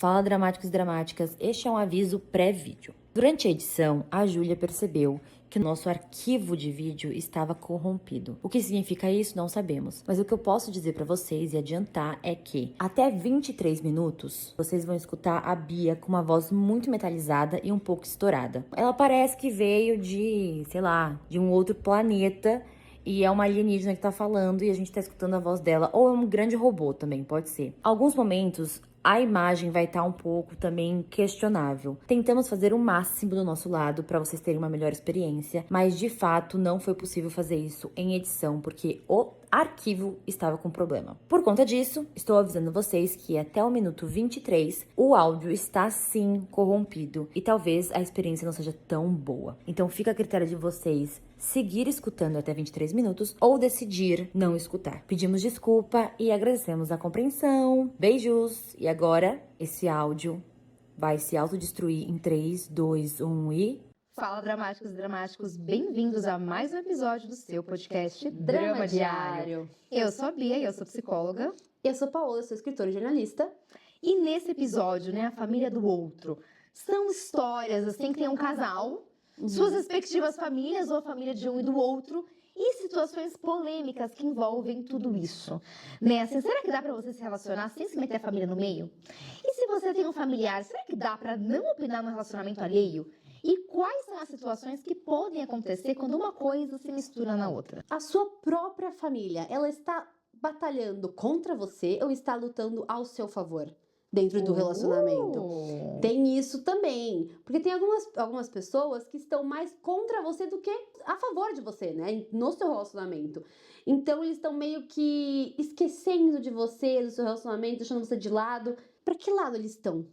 Fala, dramáticos e dramáticas, este é um aviso pré-vídeo. Durante a edição, a Júlia percebeu que o nosso arquivo de vídeo estava corrompido. O que significa isso, não sabemos. Mas o que eu posso dizer pra vocês e adiantar é que até 23 minutos, vocês vão escutar a Bia com uma voz muito metalizada e um pouco estourada. Ela parece que veio de, sei lá, de um outro planeta e é uma alienígena que tá falando e a gente tá escutando a voz dela. Ou é um grande robô também, pode ser. Alguns momentos a imagem vai estar um pouco também questionável. Tentamos fazer o máximo do nosso lado para vocês terem uma melhor experiência, mas de fato não foi possível fazer isso em edição porque o arquivo estava com problema. Por conta disso, estou avisando vocês que até o minuto 23 o áudio está sim corrompido e talvez a experiência não seja tão boa. Então fica a critério de vocês seguir escutando até 23 minutos ou decidir não escutar. Pedimos desculpa e agradecemos a compreensão. Beijos! E agora, esse áudio vai se autodestruir em 3, 2, 1 e... Fala, dramáticos e dramáticos, bem-vindos a mais um episódio do seu podcast Drama Diário. Eu sou a Bia e eu sou psicóloga. Eu sou Paola, eu sou escritora e jornalista. E nesse episódio, a família do outro, são histórias assim que tem um casal, suas respectivas famílias ou a família de um e do outro, e situações polêmicas que envolvem tudo isso. Assim, será que dá pra você se relacionar sem se meter a família no meio? E se você tem um familiar, será que dá pra não opinar no relacionamento alheio? E quais são as situações que podem acontecer quando uma coisa se mistura na outra? A sua própria família, ela está batalhando contra você ou está lutando ao seu favor dentro do relacionamento? Tem isso também, porque tem algumas pessoas que estão mais contra você do que a favor de você, né? No seu relacionamento. Então eles estão meio que esquecendo de você, do seu relacionamento, deixando você de lado. Pra que lado eles estão?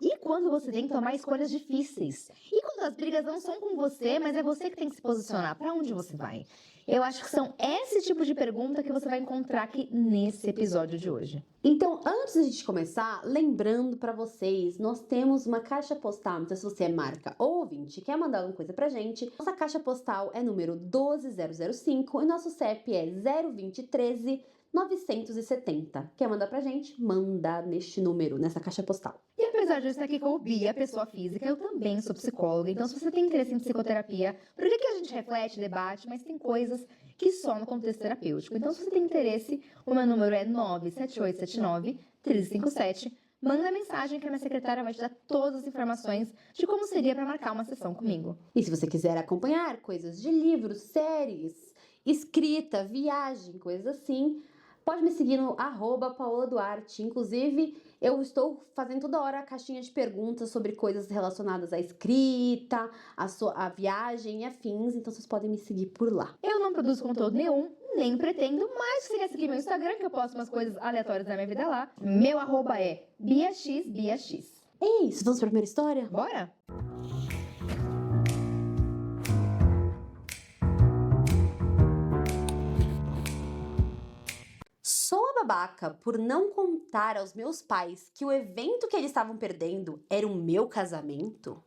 E quando você tem que tomar escolhas difíceis? E quando as brigas não são com você, mas é você que tem que se posicionar? Pra onde você vai? Eu acho que são esse tipo de pergunta que você vai encontrar aqui nesse episódio de hoje. Então, antes de a gente começar, lembrando pra vocês, nós temos uma caixa postal, então se você é marca ou ouvinte, quer mandar alguma coisa pra gente, nossa caixa postal é número 12005 e nosso CEP é 02013 970. Quer mandar pra gente? Manda neste número, nessa caixa postal. E apesar de eu estar aqui com o Bia, pessoa física, eu também sou psicóloga. Então, se você tem interesse em psicoterapia, por que a gente reflete, debate, mas tem coisas que só no contexto terapêutico. Então, se você tem interesse, o meu número é 97879-1357. Manda mensagem que a minha secretária vai te dar todas as informações de como seria para marcar uma sessão comigo. E se você quiser acompanhar coisas de livros, séries, escrita, viagem, coisas assim, pode me seguir no @paoladuarte. Inclusive, eu estou fazendo toda hora a caixinha de perguntas sobre coisas relacionadas à escrita, à viagem e afins. Então, vocês podem me seguir por lá. Eu não produzo conteúdo nenhum, nem pretendo, mas se você quer seguir meu Instagram, que eu posto umas coisas aleatórias da minha vida lá, meu @ é BiaX. É isso, vamos para a primeira história? Bora? Sou a babaca por não contar aos meus pais que o evento que eles estavam perdendo era o meu casamento?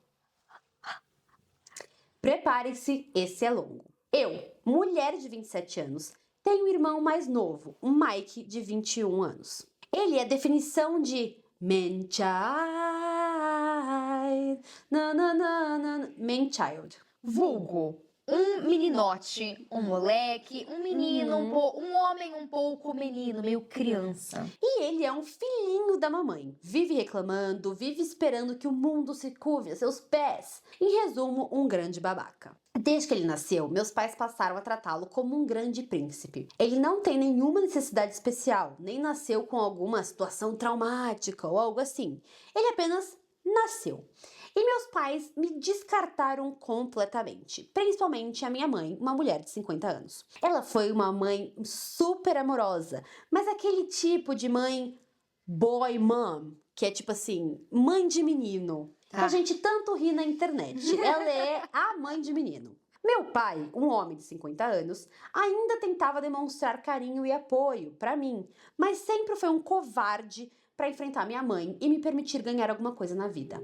Prepare-se, esse é longo. Eu, mulher de 27 anos, tenho um irmão mais novo, um Mike de 21 anos. Ele é a definição de man-child, man-child. Vulgo. Um meninote, um moleque, um menino, um homem um pouco menino, meio criança. E ele é um filhinho da mamãe. Vive reclamando, vive esperando que o mundo se curve a seus pés. Em resumo, um grande babaca. Desde que ele nasceu, meus pais passaram a tratá-lo como um grande príncipe. Ele não tem nenhuma necessidade especial, nem nasceu com alguma situação traumática ou algo assim. Ele apenas nasceu. E meus pais me descartaram completamente, principalmente a minha mãe, uma mulher de 50 anos. Ela foi uma mãe super amorosa, mas aquele tipo de mãe boy mom, que é tipo assim, mãe de menino. Que a gente tanto ri na internet. Ela é a mãe de menino. Meu pai, um homem de 50 anos, ainda tentava demonstrar carinho e apoio pra mim, mas sempre foi um covarde para enfrentar minha mãe e me permitir ganhar alguma coisa na vida.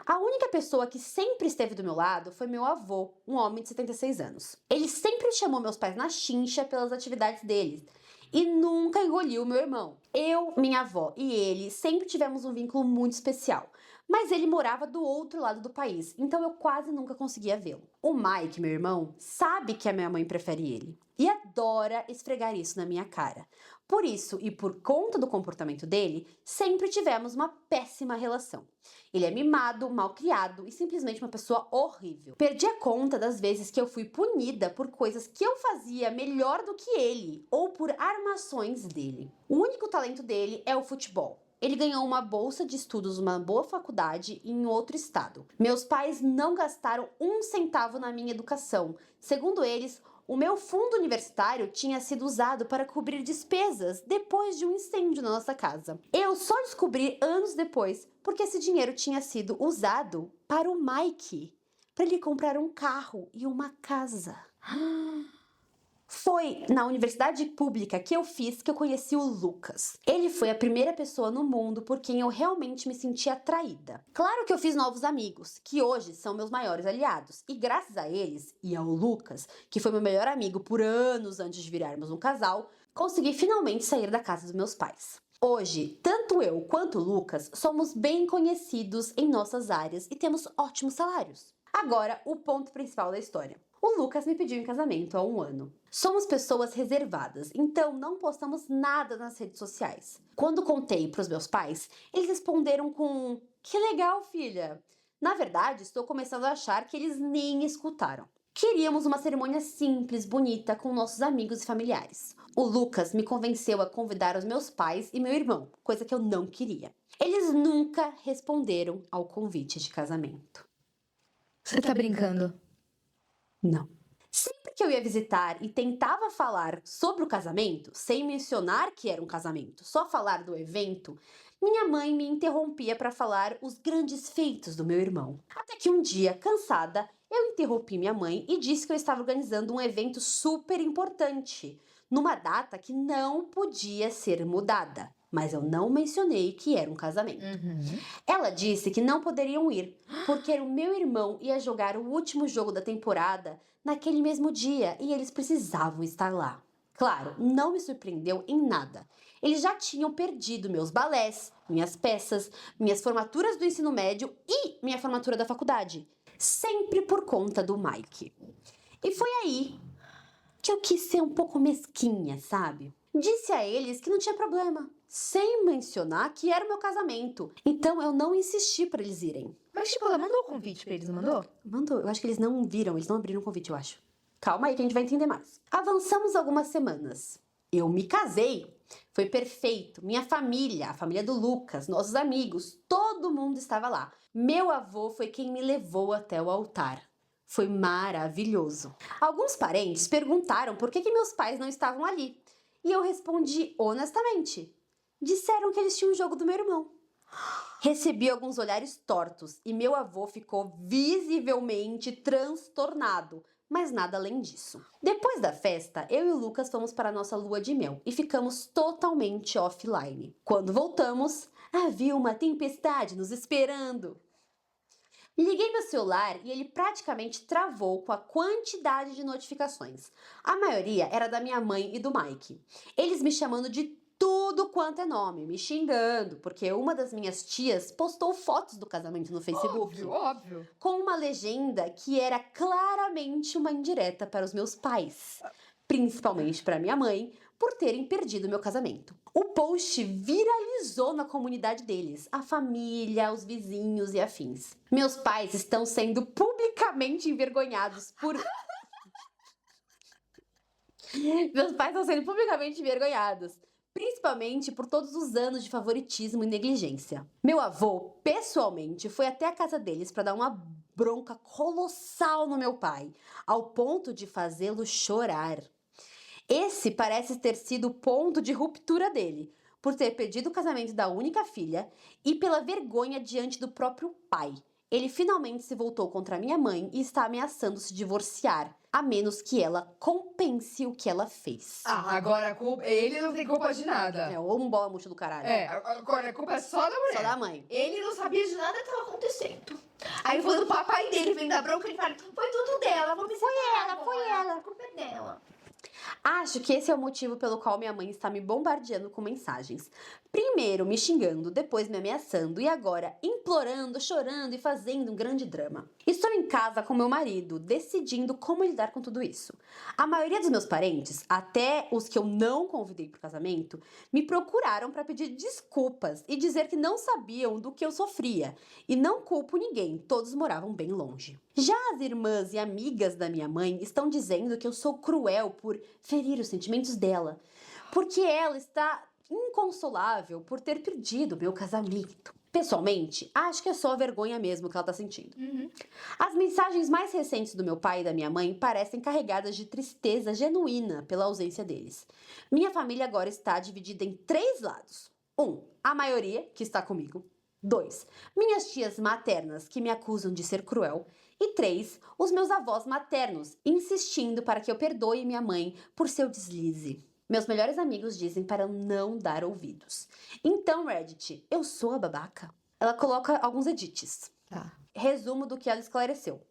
A única pessoa que sempre esteve do meu lado foi meu avô, um homem de 76 anos. Ele sempre chamou meus pais na chincha pelas atividades deles e nunca engoliu meu irmão. Eu, minha avó e ele sempre tivemos um vínculo muito especial, mas ele morava do outro lado do país, então eu quase nunca conseguia vê-lo. O Mike, meu irmão, sabe que a minha mãe prefere ele e adora esfregar isso na minha cara. Por isso e por conta do comportamento dele, sempre tivemos uma péssima relação. Ele é mimado, malcriado e simplesmente uma pessoa horrível. Perdi a conta das vezes que eu fui punida por coisas que eu fazia melhor do que ele ou por armações dele. O único talento dele é o futebol. Ele ganhou uma bolsa de estudos numa boa faculdade em outro estado. Meus pais não gastaram um centavo na minha educação. Segundo eles, o meu fundo universitário tinha sido usado para cobrir despesas depois de um incêndio na nossa casa. Eu só descobri anos depois porque esse dinheiro tinha sido usado para o Mike, para ele comprar um carro e uma casa. Foi na universidade pública que eu fiz que eu conheci o Lucas. Ele foi a primeira pessoa no mundo por quem eu realmente me senti atraída. Claro que eu fiz novos amigos, que hoje são meus maiores aliados. E graças a eles e ao Lucas, que foi meu melhor amigo por anos antes de virarmos um casal, consegui finalmente sair da casa dos meus pais. Hoje, tanto eu quanto o Lucas somos bem conhecidos em nossas áreas e temos ótimos salários. Agora, o ponto principal da história. O Lucas me pediu em casamento há 1 ano. Somos pessoas reservadas, então não postamos nada nas redes sociais. Quando contei para os meus pais, eles responderam com: "Que legal, filha!" Na verdade, estou começando a achar que eles nem escutaram. Queríamos uma cerimônia simples, bonita, com nossos amigos e familiares. O Lucas me convenceu a convidar os meus pais e meu irmão, coisa que eu não queria. Eles nunca responderam ao convite de casamento. Você tá brincando? Não. Sempre que eu ia visitar e tentava falar sobre o casamento, sem mencionar que era um casamento, só falar do evento, minha mãe me interrompia para falar os grandes feitos do meu irmão. Até que um dia, cansada, eu interrompi minha mãe e disse que eu estava organizando um evento super importante, numa data que não podia ser mudada. Mas eu não mencionei que era um casamento. Ela disse que não poderiam ir, porque o meu irmão ia jogar o último jogo da temporada naquele mesmo dia e eles precisavam estar lá. Claro, não me surpreendeu em nada. Eles já tinham perdido meus balés, minhas peças, minhas formaturas do ensino médio e minha formatura da faculdade. Sempre por conta do Mike. E foi aí que eu quis ser um pouco mesquinha, sabe? Disse a eles que não tinha problema, sem mencionar que era o meu casamento. Então eu não insisti para eles irem. Mas, tipo, ela mandou o convite pra eles, não mandou? Mandou, eu acho que eles não viram, eles não abriram o convite, eu acho. Calma aí que a gente vai entender mais. Avançamos algumas semanas. Eu me casei. Foi perfeito. Minha família, a família do Lucas, nossos amigos, todo mundo estava lá. Meu avô foi quem me levou até o altar. Foi maravilhoso. Alguns parentes perguntaram por que meus pais não estavam ali. E eu respondi honestamente. Disseram que eles tinham o jogo do meu irmão. Recebi alguns olhares tortos e meu avô ficou visivelmente transtornado, mas nada além disso. Depois da festa, eu e o Lucas fomos para a nossa lua de mel e ficamos totalmente offline. Quando voltamos, havia uma tempestade nos esperando. Liguei meu celular e ele praticamente travou com a quantidade de notificações. A maioria era da minha mãe e do Mike. Eles me chamando de tudo quanto é nome, me xingando, porque uma das minhas tias postou fotos do casamento no Facebook. Óbvio. Com uma legenda que era claramente uma indireta para os meus pais, principalmente para minha mãe, por terem perdido meu casamento. O post viralizou na comunidade deles, a família, os vizinhos e afins. Meus pais estão sendo publicamente envergonhados por... Meus pais estão sendo publicamente envergonhados, principalmente por todos os anos de favoritismo e negligência. Meu avô, pessoalmente, foi até a casa deles para dar uma bronca colossal no meu pai, ao ponto de fazê-lo chorar. Esse parece ter sido o ponto de ruptura dele, por ter pedido o casamento da única filha e pela vergonha diante do próprio pai. Ele finalmente se voltou contra minha mãe e está ameaçando se divorciar, a menos que ela compense o que ela fez. Agora ele não tem culpa de nada. É, ou um bola murcha do caralho. Agora a culpa é só da mulher. Só da mãe. Ele não sabia de nada que estava acontecendo. Aí quando o papai dele vem dar bronca, ele fala: foi tudo dela, vou me separar. Foi ela. A culpa é dela. Acho que esse é o motivo pelo qual minha mãe está me bombardeando com mensagens. Primeiro me xingando, depois me ameaçando e agora implorando, chorando e fazendo um grande drama. Estou em casa com meu marido, decidindo como lidar com tudo isso. A maioria dos meus parentes, até os que eu não convidei para o casamento, me procuraram para pedir desculpas e dizer que não sabiam do que eu sofria. E não culpo ninguém, todos moravam bem longe. Já as irmãs e amigas da minha mãe estão dizendo que eu sou cruel por ferir os sentimentos dela, porque ela está inconsolável por ter perdido meu casamento. Pessoalmente, acho que é só vergonha mesmo que ela tá sentindo. As mensagens mais recentes do meu pai e da minha mãe parecem carregadas de tristeza genuína pela ausência deles. Minha família agora está dividida em 3 lados. 1. A maioria, que está comigo. 2. Minhas tias maternas, que me acusam de ser cruel. E 3. Os meus avós maternos, insistindo para que eu perdoe minha mãe por seu deslize. Meus melhores amigos dizem para eu não dar ouvidos. Então, Reddit, eu sou a babaca? Ela coloca alguns edits. Tá. Resumo do que ela esclareceu.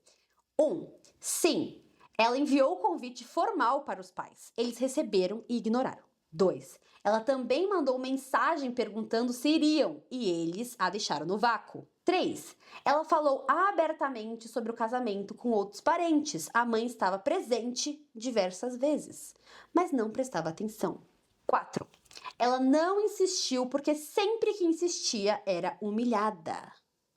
1. Sim, ela enviou o convite formal para os pais. Eles receberam e ignoraram. 2. Ela também mandou mensagem perguntando se iriam e eles a deixaram no vácuo. 3. Ela falou abertamente sobre o casamento com outros parentes. A mãe estava presente diversas vezes, mas não prestava atenção. 4. Ela não insistiu porque sempre que insistia era humilhada.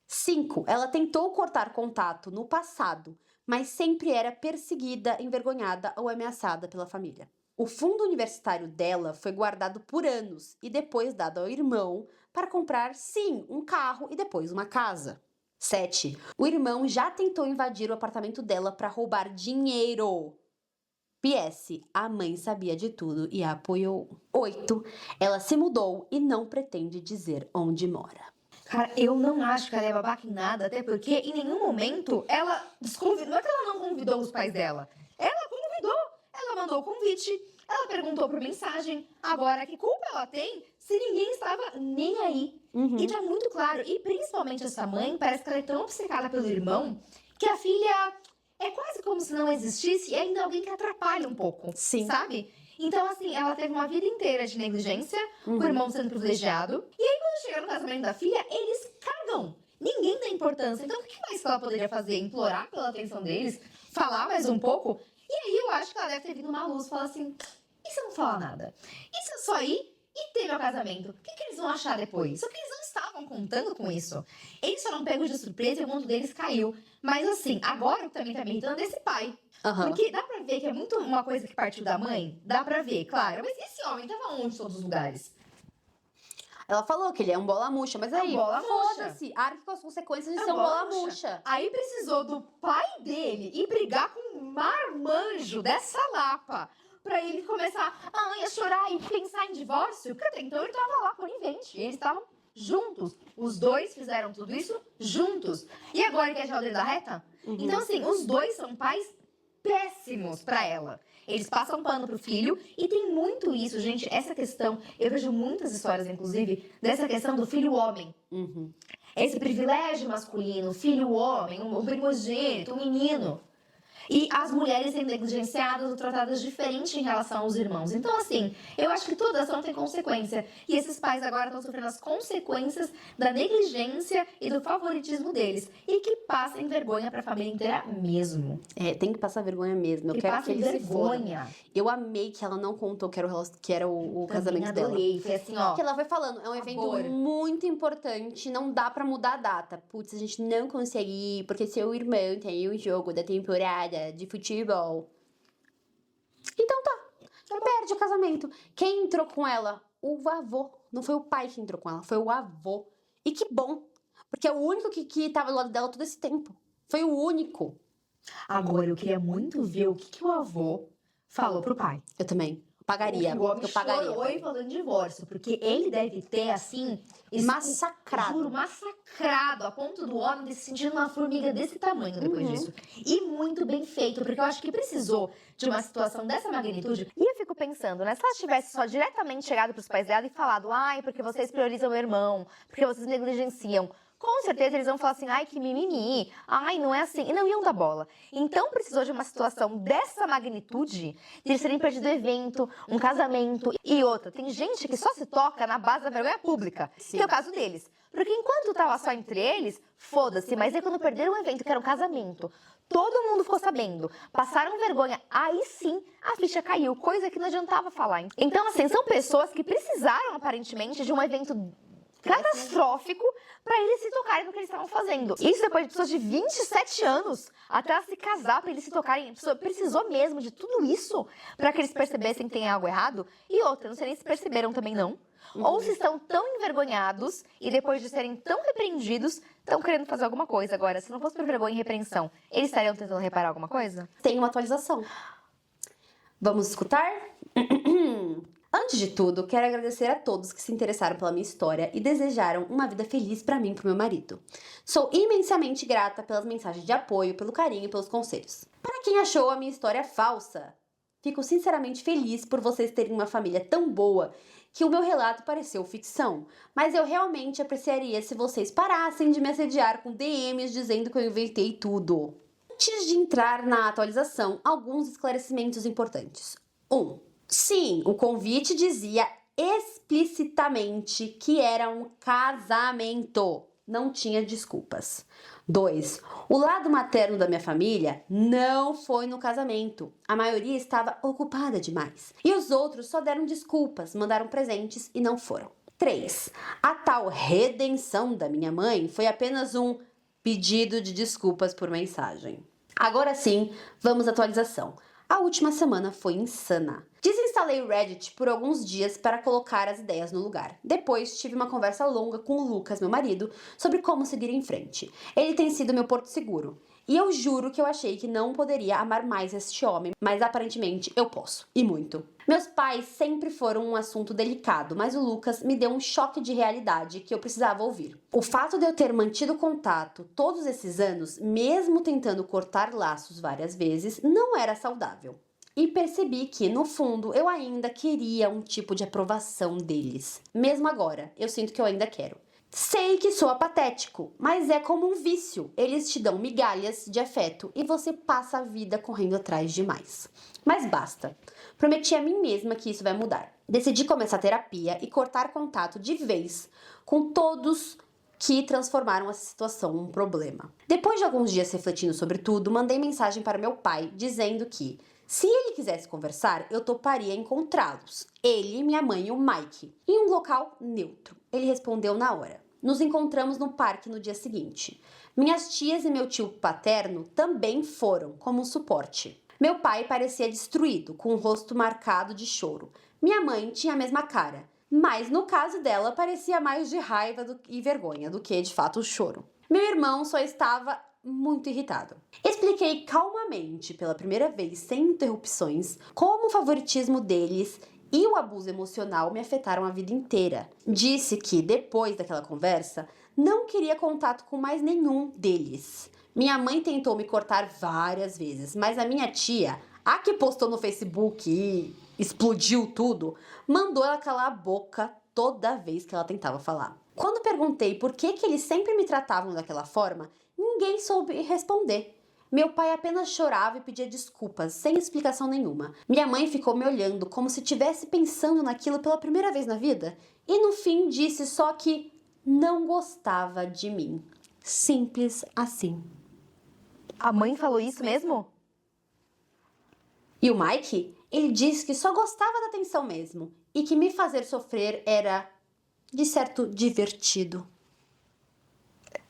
5. Ela tentou cortar contato no passado, mas sempre era perseguida, envergonhada ou ameaçada pela família. O fundo universitário dela foi guardado por anos e depois dado ao irmão para comprar, sim, um carro e depois uma casa. 7. O irmão já tentou invadir o apartamento dela para roubar dinheiro. PS. A mãe sabia de tudo e a apoiou. 8. Ela se mudou e não pretende dizer onde mora. Cara, eu não acho que ela é babaca em nada, até porque em nenhum momento ela desconvidou. Não é que ela não convidou os pais dela. Ela convidou. Ela mandou o convite. Ela perguntou por mensagem. Agora, que culpa ela tem se ninguém estava nem aí? E tá muito claro. E principalmente essa mãe, parece que ela é tão obcecada pelo irmão que a filha é quase como se não existisse e ainda alguém que atrapalha um pouco. Sim. Sabe? Então, assim, ela teve uma vida inteira de negligência, com o irmão sendo privilegiado. E aí, quando chega no casamento da filha, eles cagam. Ninguém dá importância. Então, o que mais que ela poderia fazer? Implorar pela atenção deles? Falar mais um pouco? E aí, eu acho que ela deve ter vindo uma luz e falar assim, e se eu não falar nada? E se eu só ir e ter meu casamento? O que eles vão achar depois? Só que eles não estavam contando com isso. Eles foram pegos de surpresa e o mundo deles caiu. Mas assim, agora o que também tá me irritando é esse pai. Porque dá pra ver que é muito uma coisa que partiu da mãe. Dá pra ver, claro. Mas esse homem tava onde em todos os lugares? Ela falou que ele é um bola murcha, mas aí, bola murcha. foda-se, arque com as consequências de É ser um bola bola murcha. Aí precisou do pai dele ir brigar com um marmanjo dessa lapa. Pra ele começar a chorar e pensar em divórcio. Porque até então ele tava lá conivente. Eles estavam juntos. Os dois fizeram tudo isso juntos. E agora ele quer tirar o dedo da reta? Então, assim, os dois são pais péssimos pra ela. Eles passam pano pro filho e tem muito isso, gente. Essa questão, eu vejo muitas histórias, inclusive, dessa questão do filho homem. Esse privilégio masculino, filho homem, o primogênito, o menino. E as mulheres sendo negligenciadas ou tratadas diferente em relação aos irmãos. Então, assim, eu acho que toda ação tem consequência. E esses pais agora estão sofrendo as consequências da negligência e do favoritismo deles. E que passem vergonha pra família inteira mesmo. É, tem que passar vergonha mesmo. Eu Que quero que passem eles se vergonha. fodam. Eu amei que ela não contou que era o casamento dela. Adorei. Foi assim, ó. Que ela foi falando, é um evento Amor. muito importante, não dá pra mudar a data. Putz, a gente não consegue ir, porque seu irmão tem o jogo da temporada de futebol. Então tá, perde o casamento. Quem entrou com ela? O avô. Não foi o pai que entrou com ela, foi o avô. E que bom, porque é o único que tava do lado dela todo esse tempo. Foi o único. Agora, eu queria muito ver o que o avô falou pro pai. Eu também. Pagaria. O homem Eu pagaria. chorou e falou em divórcio, porque ele deve ter, assim... Massacrado. Juro, massacrado, a ponto do homem ter se sentido uma formiga desse tamanho depois disso. E muito bem feito, porque eu acho que precisou de uma situação dessa magnitude. E eu fico pensando, né? Se ela tivesse só diretamente chegado pros pais dela e falado, ai, porque vocês priorizam o irmão, porque vocês negligenciam. com certeza eles vão falar assim, ai, que mimimi, ai, não é assim, e não iam dar bola. Então precisou de uma situação dessa magnitude, de eles terem perdido o evento, um casamento e outra. Tem gente que só se toca na base da vergonha pública, Sim. que é o caso deles. Porque enquanto tava só entre eles, foda-se, mas aí quando perderam um evento que era um casamento, todo mundo ficou sabendo, passaram vergonha, aí sim a ficha caiu, coisa que não adiantava falar. Então, assim, são pessoas que precisaram, aparentemente, de um evento catastrófico para eles se tocarem no que eles estavam fazendo. Isso depois de pessoas de 27 anos, até ela se casar, para eles se tocarem. A pessoa precisou mesmo de tudo isso para que eles percebessem que tem algo errado. E outra, não sei nem se perceberam também não. Ou se estão tão envergonhados e depois de serem tão repreendidos, estão querendo fazer alguma coisa. Agora, se não fosse por vergonha e repreensão, eles estariam tentando reparar alguma coisa? Tem uma atualização. Vamos escutar? Antes de tudo, quero agradecer a todos que se interessaram pela minha história e desejaram uma vida feliz pra mim e pro meu marido. Sou imensamente grata pelas mensagens de apoio, pelo carinho e pelos conselhos. Para quem achou a minha história falsa, fico sinceramente feliz por vocês terem uma família tão boa que o meu relato pareceu ficção, mas eu realmente apreciaria se vocês parassem de me assediar com DMs dizendo que eu inventei tudo. Antes de entrar na atualização, alguns esclarecimentos importantes. 1. Sim, o convite dizia explicitamente que era um casamento. Não tinha desculpas. 2. O lado materno da minha família não foi no casamento. A maioria estava ocupada demais. E os outros só deram desculpas, mandaram presentes e não foram. 3. A tal redenção da minha mãe foi apenas um pedido de desculpas por mensagem. Agora sim, vamos à atualização. A última semana foi insana. Desinstalei o Reddit por alguns dias para colocar as ideias no lugar. Depois tive uma conversa longa com o Lucas, meu marido, sobre como seguir em frente. Ele tem sido meu porto seguro. E eu juro que eu achei que não poderia amar mais este homem, mas aparentemente eu posso. E muito. Meus pais sempre foram um assunto delicado, mas o Lucas me deu um choque de realidade que eu precisava ouvir. O fato de eu ter mantido contato todos esses anos, mesmo tentando cortar laços várias vezes, não era saudável. E percebi que, no fundo, eu ainda queria um tipo de aprovação deles. Mesmo agora, eu sinto que eu ainda quero. Sei que soa patético, mas é como um vício. Eles te dão migalhas de afeto e você passa a vida correndo atrás demais. Mas basta. Prometi a mim mesma que isso vai mudar. Decidi começar terapia e cortar contato de vez com todos que transformaram essa situação em um problema. Depois de alguns dias refletindo sobre tudo, mandei mensagem para meu pai dizendo que, se ele quisesse conversar, eu toparia encontrá-los. Ele, minha mãe e o Mike, em um local neutro. Ele respondeu na hora. Nos encontramos no parque no dia seguinte. Minhas tias e meu tio paterno também foram, como suporte. Meu pai parecia destruído, com o rosto marcado de choro. Minha mãe tinha a mesma cara, mas no caso dela parecia mais de raiva e vergonha do que, de fato, o choro. Meu irmão só estava muito irritado. Expliquei calmamente, pela primeira vez, sem interrupções, como o favoritismo deles e o abuso emocional me afetaram a vida inteira. Disse que, depois daquela conversa, não queria contato com mais nenhum deles. Minha mãe tentou me cortar várias vezes, mas a minha tia, a que postou no Facebook e explodiu tudo, mandou ela calar a boca toda vez que ela tentava falar. Quando perguntei por que eles sempre me tratavam daquela forma, ninguém soube responder. Meu pai apenas chorava e pedia desculpas, sem explicação nenhuma. Minha mãe ficou me olhando como se estivesse pensando naquilo pela primeira vez na vida e no fim disse só que não gostava de mim. Simples assim. A mãe falou isso mesmo? E o Mike? Ele disse que só gostava da atenção mesmo e que me fazer sofrer era, de certo, divertido.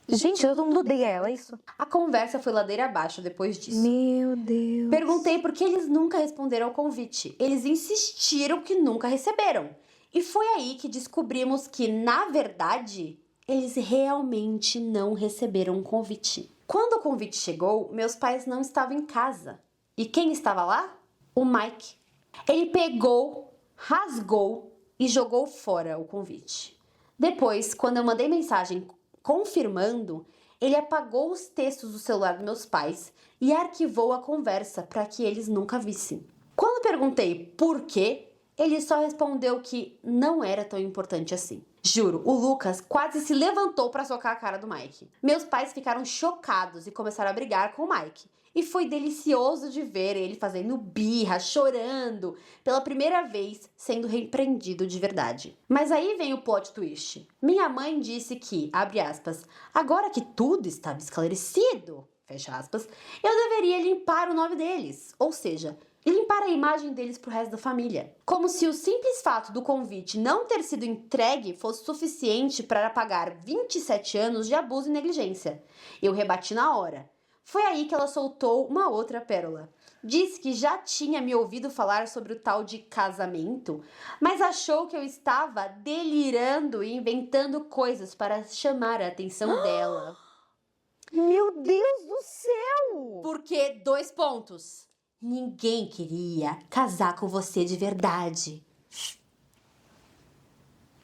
Gente, todo mundo odeia ela, é isso? A conversa foi ladeira abaixo depois disso. Meu Deus. Perguntei por que eles nunca responderam ao convite. Eles insistiram que nunca receberam. E foi aí que descobrimos que, na verdade, eles realmente não receberam o convite. Quando o convite chegou, meus pais não estavam em casa. E quem estava lá? O Mike. Ele pegou, rasgou e jogou fora o convite. Depois, quando eu mandei mensagem confirmando, ele apagou os textos do celular dos meus pais e arquivou a conversa para que eles nunca vissem. Quando perguntei por quê, ele só respondeu que não era tão importante assim. Juro, o Lucas quase se levantou pra socar a cara do Mike. Meus pais ficaram chocados e começaram a brigar com o Mike. E foi delicioso de ver ele fazendo birra, chorando, pela primeira vez sendo repreendido de verdade. Mas aí vem o plot twist. Minha mãe disse que, abre aspas, agora que tudo estava esclarecido, fecha aspas, eu deveria limpar o nome deles. Ou seja, limpar a imagem deles pro resto da família. Como se o simples fato do convite não ter sido entregue fosse suficiente para apagar 27 anos de abuso e negligência. Eu rebati na hora. Foi aí que ela soltou uma outra pérola. Disse que já tinha me ouvido falar sobre o tal de casamento, mas achou que eu estava delirando e inventando coisas para chamar a atenção dela. Meu Deus do céu! Porque, 2 pontos. Ninguém queria casar com você de verdade.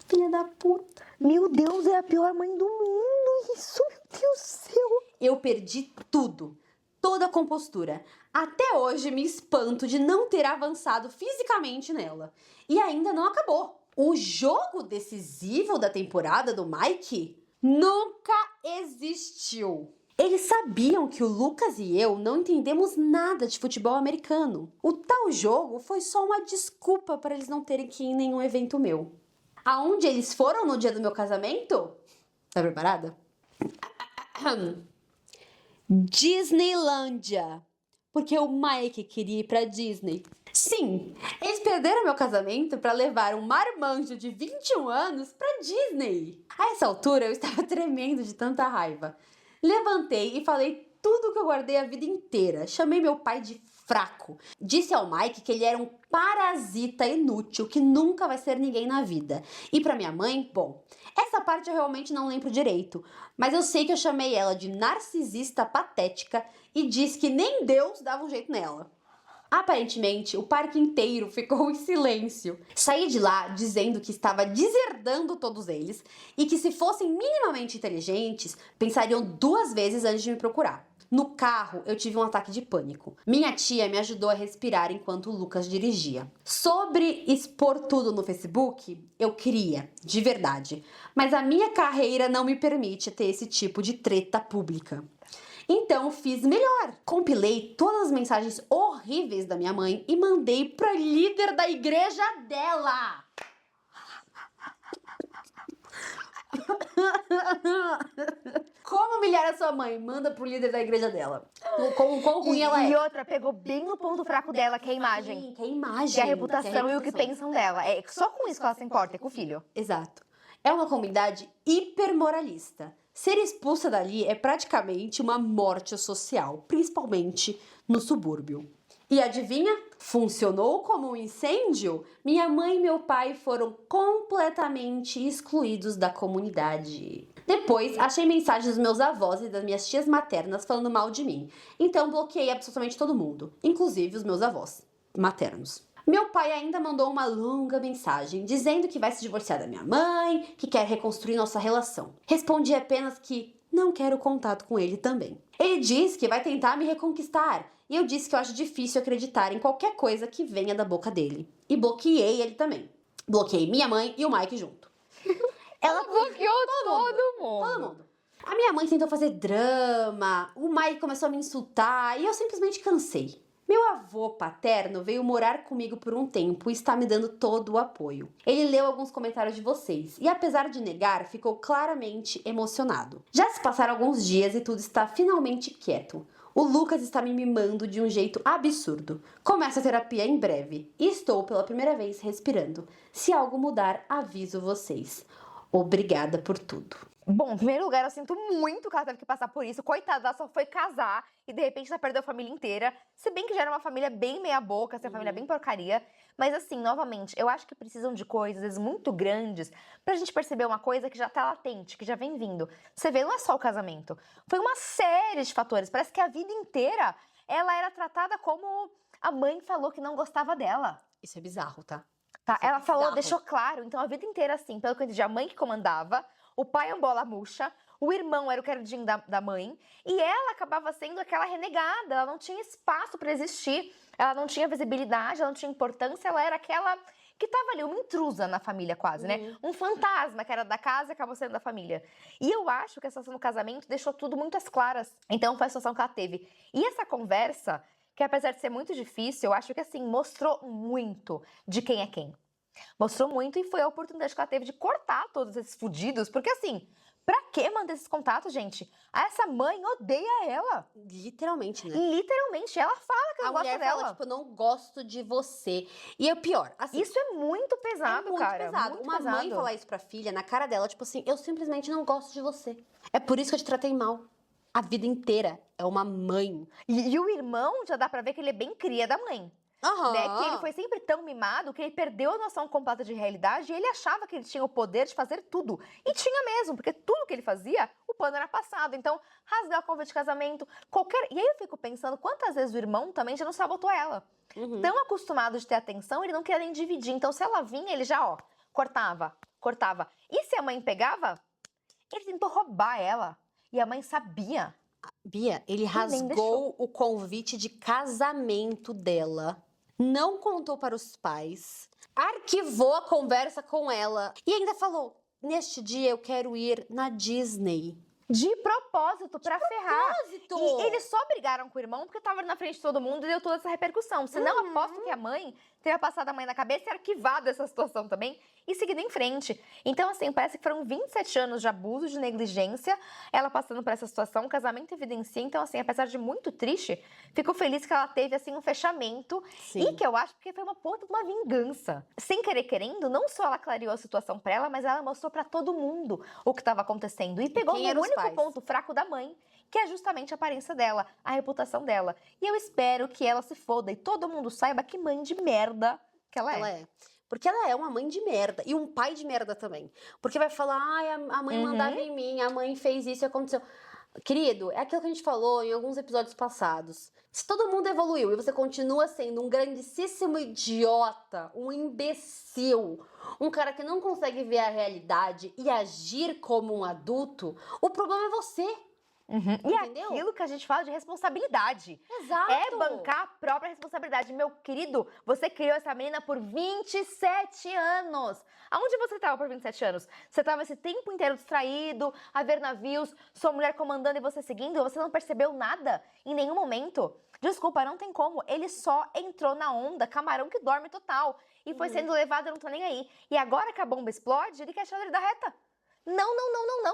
Filha da puta. Meu Deus, é a pior mãe do mundo isso, meu Deus do céu! Eu perdi tudo, toda a compostura. Até hoje me espanto de não ter avançado fisicamente nela. E ainda não acabou. O jogo decisivo da temporada do Mike nunca existiu. Eles sabiam que o Lucas e eu não entendemos nada de futebol americano. O tal jogo foi só uma desculpa para eles não terem que ir em nenhum evento meu. Aonde eles foram no dia do meu casamento? Tá preparada? Disneylândia. Porque o Mike queria ir pra Disney. Sim, eles perderam meu casamento para levar um marmanjo de 21 anos pra Disney. A essa altura eu estava tremendo de tanta raiva. Levantei e falei tudo que eu guardei a vida inteira. Chamei meu pai de fraco. Disse ao Mike que ele era um parasita inútil que nunca vai ser ninguém na vida. E pra minha mãe, bom, essa parte eu realmente não lembro direito, mas eu sei que eu chamei ela de narcisista patética e disse que nem Deus dava um jeito nela. Aparentemente, o parque inteiro ficou em silêncio. Saí de lá dizendo que estava deserdando todos eles e que se fossem minimamente inteligentes, pensariam 2 vezes antes de me procurar. No carro, eu tive um ataque de pânico. Minha tia me ajudou a respirar enquanto o Lucas dirigia. Sobre expor tudo no Facebook, eu queria, de verdade. Mas a minha carreira não me permite ter esse tipo de treta pública. Então fiz melhor. Compilei todas as mensagens horríveis da minha mãe e mandei pra líder da igreja dela. Como humilhar a sua mãe? Manda pro líder da igreja dela. Quão ruim ela é. E outra, pegou bem no ponto fraco dela, que é a imagem. Sim, que é a imagem. Que é a reputação e o que pensam dela. É só com isso que ela se importa, é com o filho. Exato. É uma comunidade hipermoralista. Ser expulsa dali é praticamente uma morte social, principalmente no subúrbio. E adivinha? Funcionou como um incêndio? Minha mãe e meu pai foram completamente excluídos da comunidade. Depois, achei mensagens dos meus avós e das minhas tias maternas falando mal de mim. Então, bloqueei absolutamente todo mundo, inclusive os meus avós maternos. Meu pai ainda mandou uma longa mensagem dizendo que vai se divorciar da minha mãe, que quer reconstruir nossa relação. Respondi apenas que não quero contato com ele também. Ele diz que vai tentar me reconquistar e eu disse que eu acho difícil acreditar em qualquer coisa que venha da boca dele. E bloqueei ele também. Bloqueei minha mãe e o Mike junto. Ela bloqueou todo mundo. Todo mundo. A minha mãe tentou fazer drama, o Mike começou a me insultar e eu simplesmente cansei. Meu avô paterno veio morar comigo por um tempo e está me dando todo o apoio. Ele leu alguns comentários de vocês e, apesar de negar, ficou claramente emocionado. Já se passaram alguns dias e tudo está finalmente quieto. O Lucas está me mimando de um jeito absurdo. Começo a terapia em breve e estou pela primeira vez respirando. Se algo mudar, aviso vocês. Obrigada por tudo. Bom, em primeiro lugar, eu sinto muito que ela teve que passar por isso. Coitada, ela só foi casar e de repente ela perdeu a família inteira. Se bem que já era uma família bem meia boca, uma família bem porcaria. Mas assim, novamente, eu acho que precisam de coisas, às vezes, muito grandes pra gente perceber uma coisa que já tá latente, que já vem vindo. Você vê, não é só o casamento. Foi uma série de fatores. Parece que a vida inteira ela era tratada como a mãe falou que não gostava dela. Isso é bizarro, tá? Tá? Ela falou, bizarro. deixou claro. Então, a vida inteira, assim, pelo que eu entendi, a mãe que comandava, o pai é um bola murcha, o irmão era o queridinho da mãe, e ela acabava sendo aquela renegada, ela não tinha espaço pra existir, ela não tinha visibilidade, ela não tinha importância, ela era aquela que tava ali, uma intrusa na família quase, né? Um fantasma que era da casa e acabou sendo da família. E eu acho que a situação do casamento deixou tudo muito às claras. Então foi a situação que ela teve. E essa conversa, que apesar de ser muito difícil, eu acho que assim, mostrou muito de quem é quem. Mostrou muito e foi a oportunidade que ela teve de cortar todos esses fudidos, porque assim, pra que manter esses contatos, gente? Essa mãe odeia ela. Literalmente, né? Literalmente, ela fala que A não gosta mulher dela. fala, tipo, eu não gosto de você. E é o pior, assim... Isso é muito pesado, é muito cara. pesado. Muito Uma mãe pesado. falar isso pra filha, na cara dela, tipo assim, eu simplesmente não gosto de você. É por isso que eu te tratei mal. A vida inteira é uma mãe. E o irmão, já dá pra ver que ele é bem cria da mãe. Aham. Né? Que ele foi sempre tão mimado que ele perdeu a noção completa de realidade e ele achava que ele tinha o poder de fazer tudo. E tinha mesmo, porque tudo que ele fazia, o pano era passado. Então, rasgar a convite de casamento, qualquer... E aí eu fico pensando quantas vezes o irmão também já não sabotou ela. Tão acostumado de ter atenção, ele não queria nem dividir. Então, se ela vinha, ele já, cortava. E se a mãe pegava, ele tentou roubar ela. E a mãe sabia. Bia, ele rasgou o convite de casamento dela, não contou para os pais, arquivou a conversa com ela e ainda falou: neste dia eu quero ir na Disney. De propósito, pra ferrar. Propósito! E eles só brigaram com o irmão porque tava na frente de todo mundo e deu toda essa repercussão. Senão, aposto que a mãe teria passado a mãe na cabeça e arquivado essa situação também e seguido em frente. Então, assim, parece que foram 27 anos de abuso, de negligência, ela passando por essa situação, o casamento evidencia. Então, assim, apesar de muito triste, fico feliz que ela teve, assim, um fechamento. Sim. E que eu acho que foi uma puta de uma vingança. Sem querer querendo, não só ela clareou a situação pra ela, mas ela mostrou pra todo mundo o que tava acontecendo. E pegou quem no eram os único pais? ponto fraco da mãe, que é justamente a aparência dela, a reputação dela. E eu espero que ela se foda e todo mundo saiba que mãe de merda que ela é. Ela é. Porque ela é uma mãe de merda. E um pai de merda também. Porque vai falar, ai, a mãe mandava em mim, a mãe fez isso e aconteceu. Querido, é aquilo que a gente falou em alguns episódios passados. Se todo mundo evoluiu e você continua sendo um grandíssimo idiota, um imbecil, um cara que não consegue ver a realidade e agir como um adulto, o problema é você. E Entendeu? aquilo que a gente fala de responsabilidade. Exato. É bancar a própria responsabilidade. Meu querido, você criou essa menina por 27 anos. Aonde você estava por 27 anos? Você estava esse tempo inteiro distraído, a ver navios, sua mulher comandando e você seguindo? Você não percebeu nada em nenhum momento? Desculpa, não tem como. Ele só entrou na onda, camarão que dorme total. E foi sendo levado, eu não tô nem aí. E agora que a bomba explode, ele quer tirar ele da reta. Não.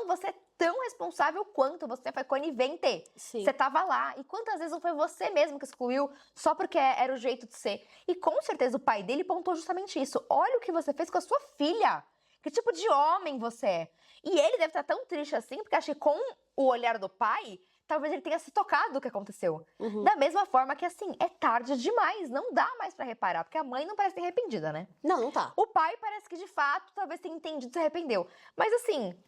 Você é tão responsável quanto. Você foi conivente. Sim. Você tava lá. E quantas vezes não foi você mesmo que excluiu só porque era o jeito de ser? E com certeza o pai dele pontuou justamente isso. Olha o que você fez com a sua filha. Que tipo de homem você é? E ele deve estar tão triste assim, porque acho que com o olhar do pai, talvez ele tenha se tocado do que aconteceu. Da mesma forma que, assim, é tarde demais. Não dá mais pra reparar, porque a mãe não parece ter arrependida, né? Não tá. O pai parece que, de fato, talvez tenha entendido e se arrependeu. Mas, assim,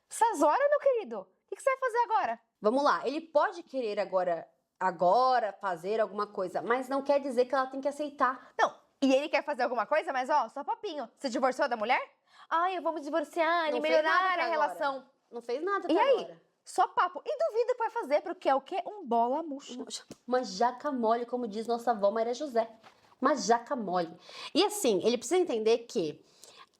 essas horas, meu querido, o que você vai fazer agora? Vamos lá, ele pode querer agora fazer alguma coisa, mas não quer dizer que ela tem que aceitar. Não, e ele quer fazer alguma coisa, mas, só papinho. Você divorciou da mulher? Ai, eu vou me divorciar e Não fez nada melhorar até a relação. agora. Não fez nada E até aí? agora. Só papo. E duvido que vai fazer, porque é o quê? Um bola murcha. Uma jaca mole, como diz nossa avó Maria José. Uma jaca mole. E assim, ele precisa entender que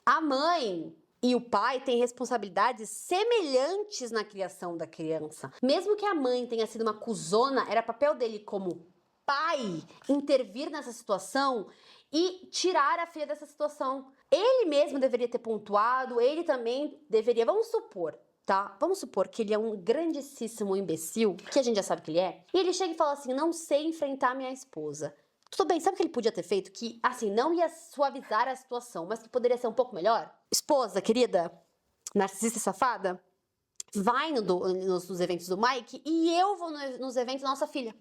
a mãe e o pai têm responsabilidades semelhantes na criação da criança. Mesmo que a mãe tenha sido uma cuzona, era papel dele como pai intervir nessa situação e tirar a filha dessa situação. Ele mesmo deveria ter pontuado, ele também deveria, vamos supor, tá? Vamos supor que ele é um grandíssimo imbecil, que a gente já sabe que ele é, e ele chega e fala assim, não sei enfrentar minha esposa. Tudo bem, sabe o que ele podia ter feito? Que, assim, não ia suavizar a situação, mas que poderia ser um pouco melhor? Esposa, querida, narcisista safada, vai nos eventos do Mike e eu vou nos eventos da nossa filha.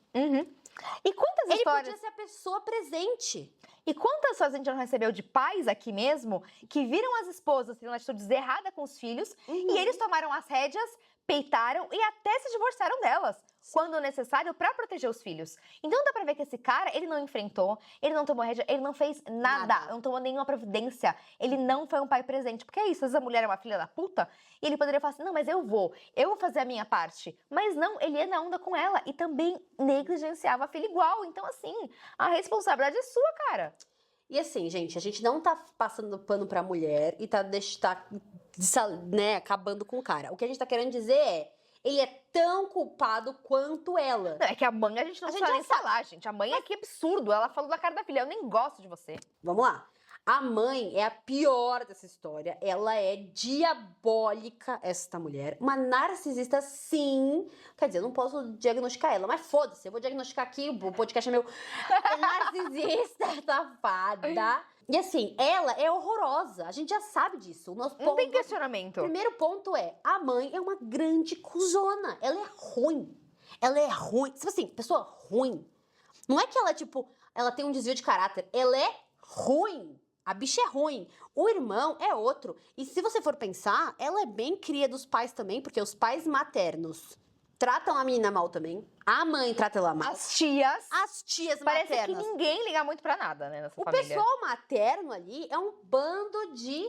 E quantas Ele histórias... podia ser a pessoa presente. E quantas histórias a gente não recebeu de pais aqui mesmo que viram as esposas tendo atitudes erradas com os filhos e eles tomaram as rédeas, peitaram e até se divorciaram delas, quando necessário, pra proteger os filhos. Então dá pra ver que esse cara, ele não enfrentou, ele não tomou rédea, ele não fez nada, não tomou nenhuma providência, ele não foi um pai presente. Porque é isso, às vezes a mulher é uma filha da puta e ele poderia falar assim, não, mas eu vou fazer a minha parte. Mas não, ele ia na onda com ela e também negligenciava a filha igual. Então assim, a responsabilidade é sua, cara. E assim, gente, a gente não tá passando pano pra mulher e tá né, acabando com o cara. O que a gente tá querendo dizer é, ele é tão culpado quanto ela. Não, é que a mãe a gente não A gente precisa já nem sabe. falar, gente. A mãe é que absurdo. Ela falou da cara da filha. Eu nem gosto de você. Vamos lá. A mãe é a pior dessa história. Ela é diabólica, esta mulher. Uma narcisista, sim. Quer dizer, eu não posso diagnosticar ela, mas foda-se. Eu vou diagnosticar aqui, o podcast é meu. É narcisista, safada. E assim, ela é horrorosa. A gente já sabe disso. O nosso Não tem questionamento. primeiro ponto é, a mãe é uma grande cuzona. Ela é ruim. Ela é ruim. Tipo assim, pessoa ruim. Não é que ela, tipo, ela tem um desvio de caráter. Ela é ruim. A bicha é ruim. O irmão é outro. E se você for pensar, ela é bem cria dos pais também, porque os pais maternos tratam a menina mal também. A mãe trata ela mal. As tias. As tias Parece maternas. que ninguém liga muito pra nada, né, nessa O família. pessoal materno ali é um bando de...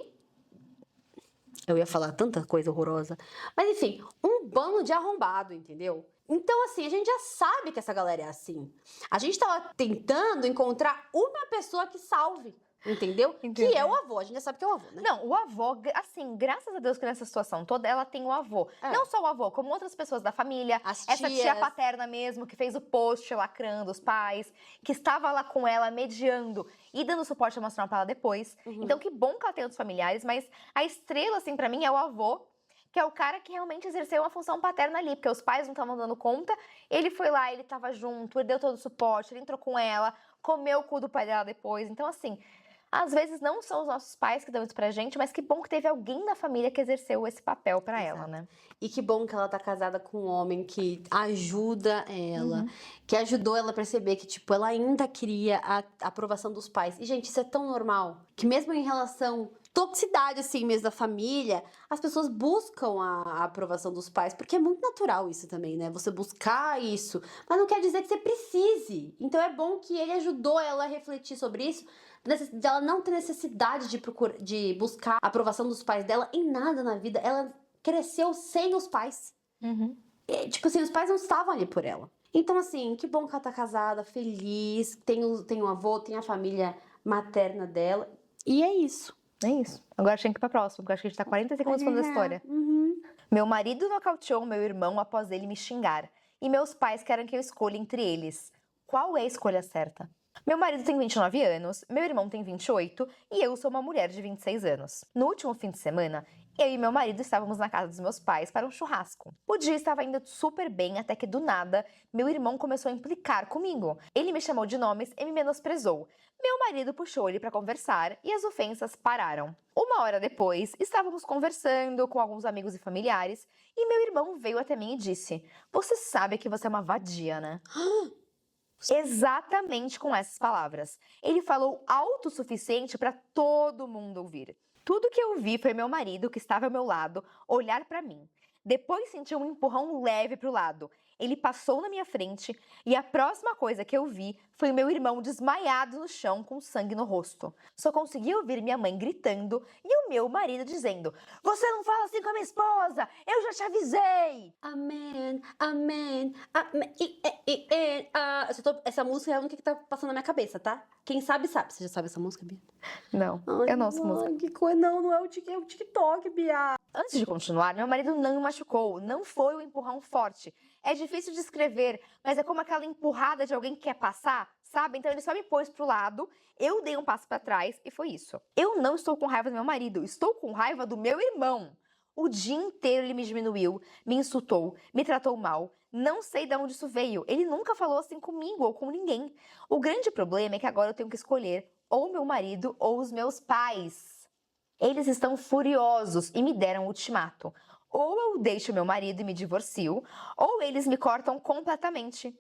Eu ia falar tanta coisa horrorosa. Mas enfim, um bando de arrombado, entendeu? Então, assim, a gente já sabe que essa galera é assim. A gente tava tentando encontrar uma pessoa que salve, entendeu? Entendi. Que é o avô. A gente já sabe que é o avô, né? Não, o avô, assim, graças a Deus que nessa situação toda ela tem o avô. É. Não só o avô, como outras pessoas da família. As Essa tia tias. paterna mesmo, que fez o post lacrando os pais, que estava lá com ela, mediando e dando suporte emocional pra ela depois. Então, que bom que ela tem outros familiares, mas a estrela, assim, pra mim é o avô, que é o cara que realmente exerceu uma função paterna ali, porque os pais não estavam dando conta. Ele foi lá, ele tava junto, ele deu todo o suporte, ele entrou com ela, comeu o cu do pai dela depois. Então, assim, às vezes não são os nossos pais que dão isso pra gente, mas que bom que teve alguém da família que exerceu esse papel pra ela, né? E que bom que ela tá casada com um homem que ajuda ela, que ajudou ela a perceber que, tipo, ela ainda queria a aprovação dos pais. E, gente, isso é tão normal, que mesmo em relação toxicidade, assim, mesmo da família, as pessoas buscam a aprovação dos pais, porque é muito natural isso também, né? Você buscar isso, mas não quer dizer que você precise. Então é bom que ele ajudou ela a refletir sobre isso, de ela não ter necessidade de buscar a aprovação dos pais dela em nada na vida. Ela cresceu sem os pais. E, tipo assim, os pais não estavam ali por ela. Então, assim, que bom que ela tá casada, feliz, tem um avô, tem a família materna dela. E é isso. É isso. Agora tinha que ir pra próxima, porque eu acho que a gente tá 40 segundos falando da história. Meu marido nocauteou meu irmão após ele me xingar. E meus pais querem que eu escolha entre eles. Qual é a escolha certa? Meu marido tem 29 anos, meu irmão tem 28 e eu sou uma mulher de 26 anos. No último fim de semana, eu e meu marido estávamos na casa dos meus pais para um churrasco. O dia estava indo super bem até que, do nada, meu irmão começou a implicar comigo. Ele me chamou de nomes e me menosprezou. Meu marido puxou ele para conversar e as ofensas pararam. Uma hora depois, estávamos conversando com alguns amigos e familiares e meu irmão veio até mim e disse: "Você sabe que você é uma vadia, né?" Exatamente com essas palavras. Ele falou alto o suficiente para todo mundo ouvir. Tudo que eu vi foi meu marido, que estava ao meu lado, olhar para mim. Depois senti um empurrão leve para o lado. Ele passou na minha frente e a próxima coisa que eu vi foi meu irmão desmaiado no chão com sangue no rosto. Só consegui ouvir minha mãe gritando e o meu marido dizendo: "Você não fala assim com a minha esposa! Eu já te avisei!" Amém, amém, amém. Essa música é a única que tá passando na minha cabeça, tá? Quem sabe, sabe. Você já sabe essa música, Bia? Não, Ai, é a nossa música. Que coisa. Não é o TikTok, Bia. Antes de continuar, meu marido não me machucou, não foi um empurrão forte. É difícil de escrever, mas é como aquela empurrada de alguém que quer passar, sabe? Então ele só me pôs pro lado, eu dei um passo pra trás e foi isso. Eu não estou com raiva do meu marido, estou com raiva do meu irmão. O dia inteiro ele me diminuiu, me insultou, me tratou mal. Não sei de onde isso veio, ele nunca falou assim comigo ou com ninguém. O grande problema é que agora eu tenho que escolher ou meu marido ou os meus pais. Eles estão furiosos e me deram um ultimato. Ou eu deixo meu marido e me divorcio, ou eles me cortam completamente.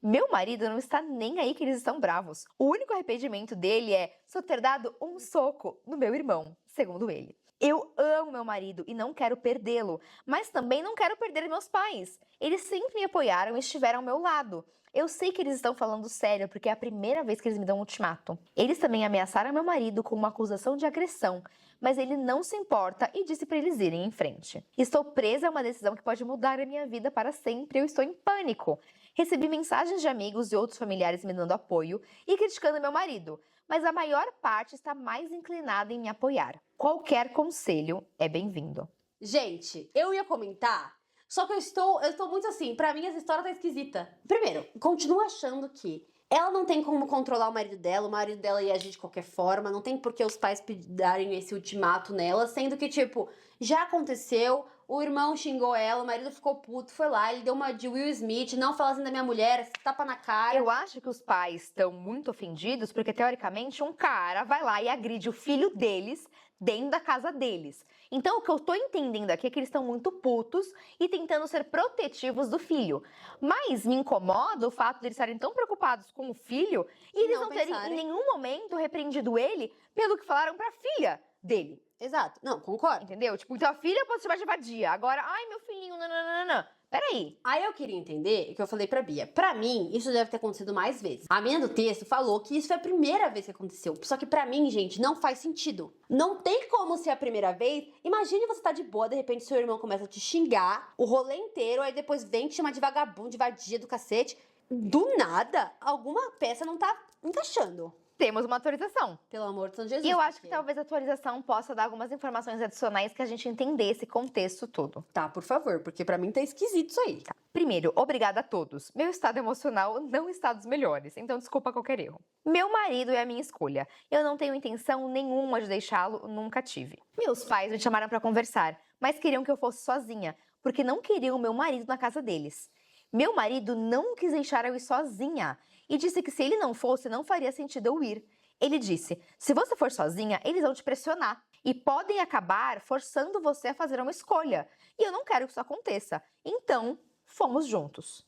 Meu marido não está nem aí que eles estão bravos. O único arrependimento dele é só ter dado um soco no meu irmão, segundo ele. Eu amo meu marido e não quero perdê-lo, mas também não quero perder meus pais. Eles sempre me apoiaram e estiveram ao meu lado. Eu sei que eles estão falando sério, porque é a primeira vez que eles me dão um ultimato. Eles também ameaçaram meu marido com uma acusação de agressão, mas ele não se importa e disse para eles irem em frente. Estou presa a uma decisão que pode mudar a minha vida para sempre. Eu estou em pânico. Recebi mensagens de amigos e outros familiares me dando apoio e criticando meu marido, mas a maior parte está mais inclinada em me apoiar. Qualquer conselho é bem-vindo. Gente, eu ia comentar, só que eu estou muito assim, pra mim essa história tá esquisita. Primeiro, continuo achando que ela não tem como controlar o marido dela ia agir de qualquer forma, não tem por que os pais darem esse ultimato nela, sendo que, tipo, já aconteceu, o irmão xingou ela, o marido ficou puto, foi lá, ele deu uma de Will Smith, não fala assim da minha mulher, tapa na cara. Eu acho que os pais estão muito ofendidos porque, teoricamente, um cara vai lá e agride o filho deles dentro da casa deles. Então, o que eu tô entendendo aqui é que eles estão muito putos e tentando ser protetivos do filho. Mas me incomoda o fato de eles estarem tão preocupados com o filho e eles não terem em nenhum momento repreendido ele pelo que falaram pra filha dele. Exato, não, concordo. Entendeu? Tipo, então a filha pode chamar de vadia. Agora, ai, meu filhinho, nananana. Peraí. Aí eu queria entender o que eu falei pra Bia. Pra mim, isso deve ter acontecido mais vezes. A menina do texto falou que isso foi a primeira vez que aconteceu. Só que pra mim, gente, não faz sentido. Não tem como ser a primeira vez. Imagine você tá de boa, de repente seu irmão começa a te xingar o rolê inteiro, aí depois vem te chamar de vagabundo, de vadia do cacete. Do nada, alguma peça não tá encaixando. Temos uma atualização. Pelo amor de São Jesus. E eu acho que talvez a atualização possa dar algumas informações adicionais que a gente entender esse contexto todo. Tá, por favor, porque pra mim tá esquisito isso aí. Primeiro, obrigada a todos. Meu estado emocional não está dos melhores, então desculpa qualquer erro. Meu marido é a minha escolha. Eu não tenho intenção nenhuma de deixá-lo, nunca tive. Meus pais me chamaram para conversar, mas queriam que eu fosse sozinha, porque não queriam meu marido na casa deles. Meu marido não quis deixar eu ir sozinha e disse que se ele não fosse, não faria sentido eu ir. Ele disse, se você for sozinha, eles vão te pressionar e podem acabar forçando você a fazer uma escolha. E eu não quero que isso aconteça. Então, fomos juntos.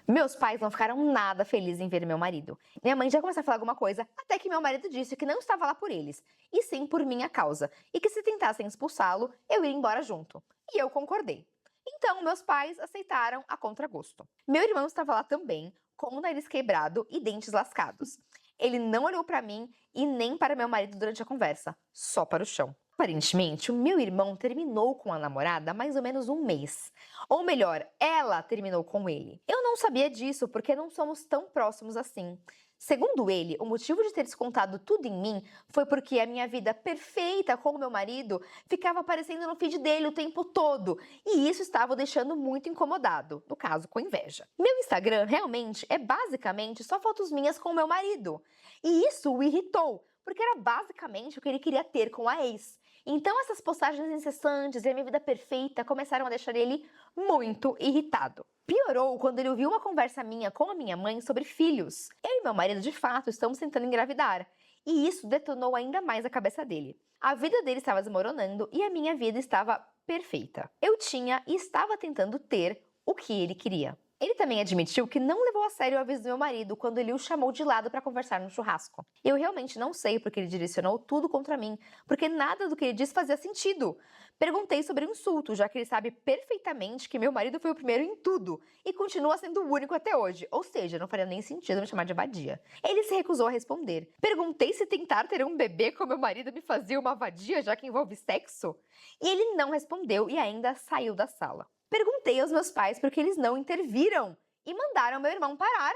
Meus pais não ficaram nada felizes em ver meu marido. Minha mãe já começou a falar alguma coisa, até que meu marido disse que não estava lá por eles, e sim por minha causa, e que se tentassem expulsá-lo, eu iria embora junto. E eu concordei. Então, meus pais aceitaram a contragosto. Meu irmão estava lá também, com o nariz quebrado e dentes lascados. Ele não olhou para mim e nem para meu marido durante a conversa, só para o chão. Aparentemente, o meu irmão terminou com a namorada há mais ou menos um mês. Ou melhor, ela terminou com ele. Eu não sabia disso porque não somos tão próximos assim. Segundo ele, o motivo de ter descontado tudo em mim foi porque a minha vida perfeita com o meu marido ficava aparecendo no feed dele o tempo todo. E isso estava o deixando muito incomodado, no caso, com inveja. Meu Instagram realmente é basicamente só fotos minhas com o meu marido. E isso o irritou, porque era basicamente o que ele queria ter com a ex. Então essas postagens incessantes e a minha vida perfeita começaram a deixar ele muito irritado. Piorou quando ele ouviu uma conversa minha com a minha mãe sobre filhos. Eu e meu marido, de fato, estamos tentando engravidar. E isso detonou ainda mais a cabeça dele. A vida dele estava desmoronando e a minha vida estava perfeita. Eu tinha e estava tentando ter o que ele queria. Ele também admitiu que não levou a sério o aviso do meu marido quando ele o chamou de lado para conversar no churrasco. Eu realmente não sei porque ele direcionou tudo contra mim, porque nada do que ele disse fazia sentido. Perguntei sobre o insulto, já que ele sabe perfeitamente que meu marido foi o primeiro em tudo e continua sendo o único até hoje, ou seja, não faria nem sentido me chamar de vadia. Ele se recusou a responder. Perguntei se tentar ter um bebê com meu marido me fazia uma vadia, já que envolve sexo, e ele não respondeu e ainda saiu da sala. Perguntei aos meus pais porque eles não interviram e mandaram meu irmão parar,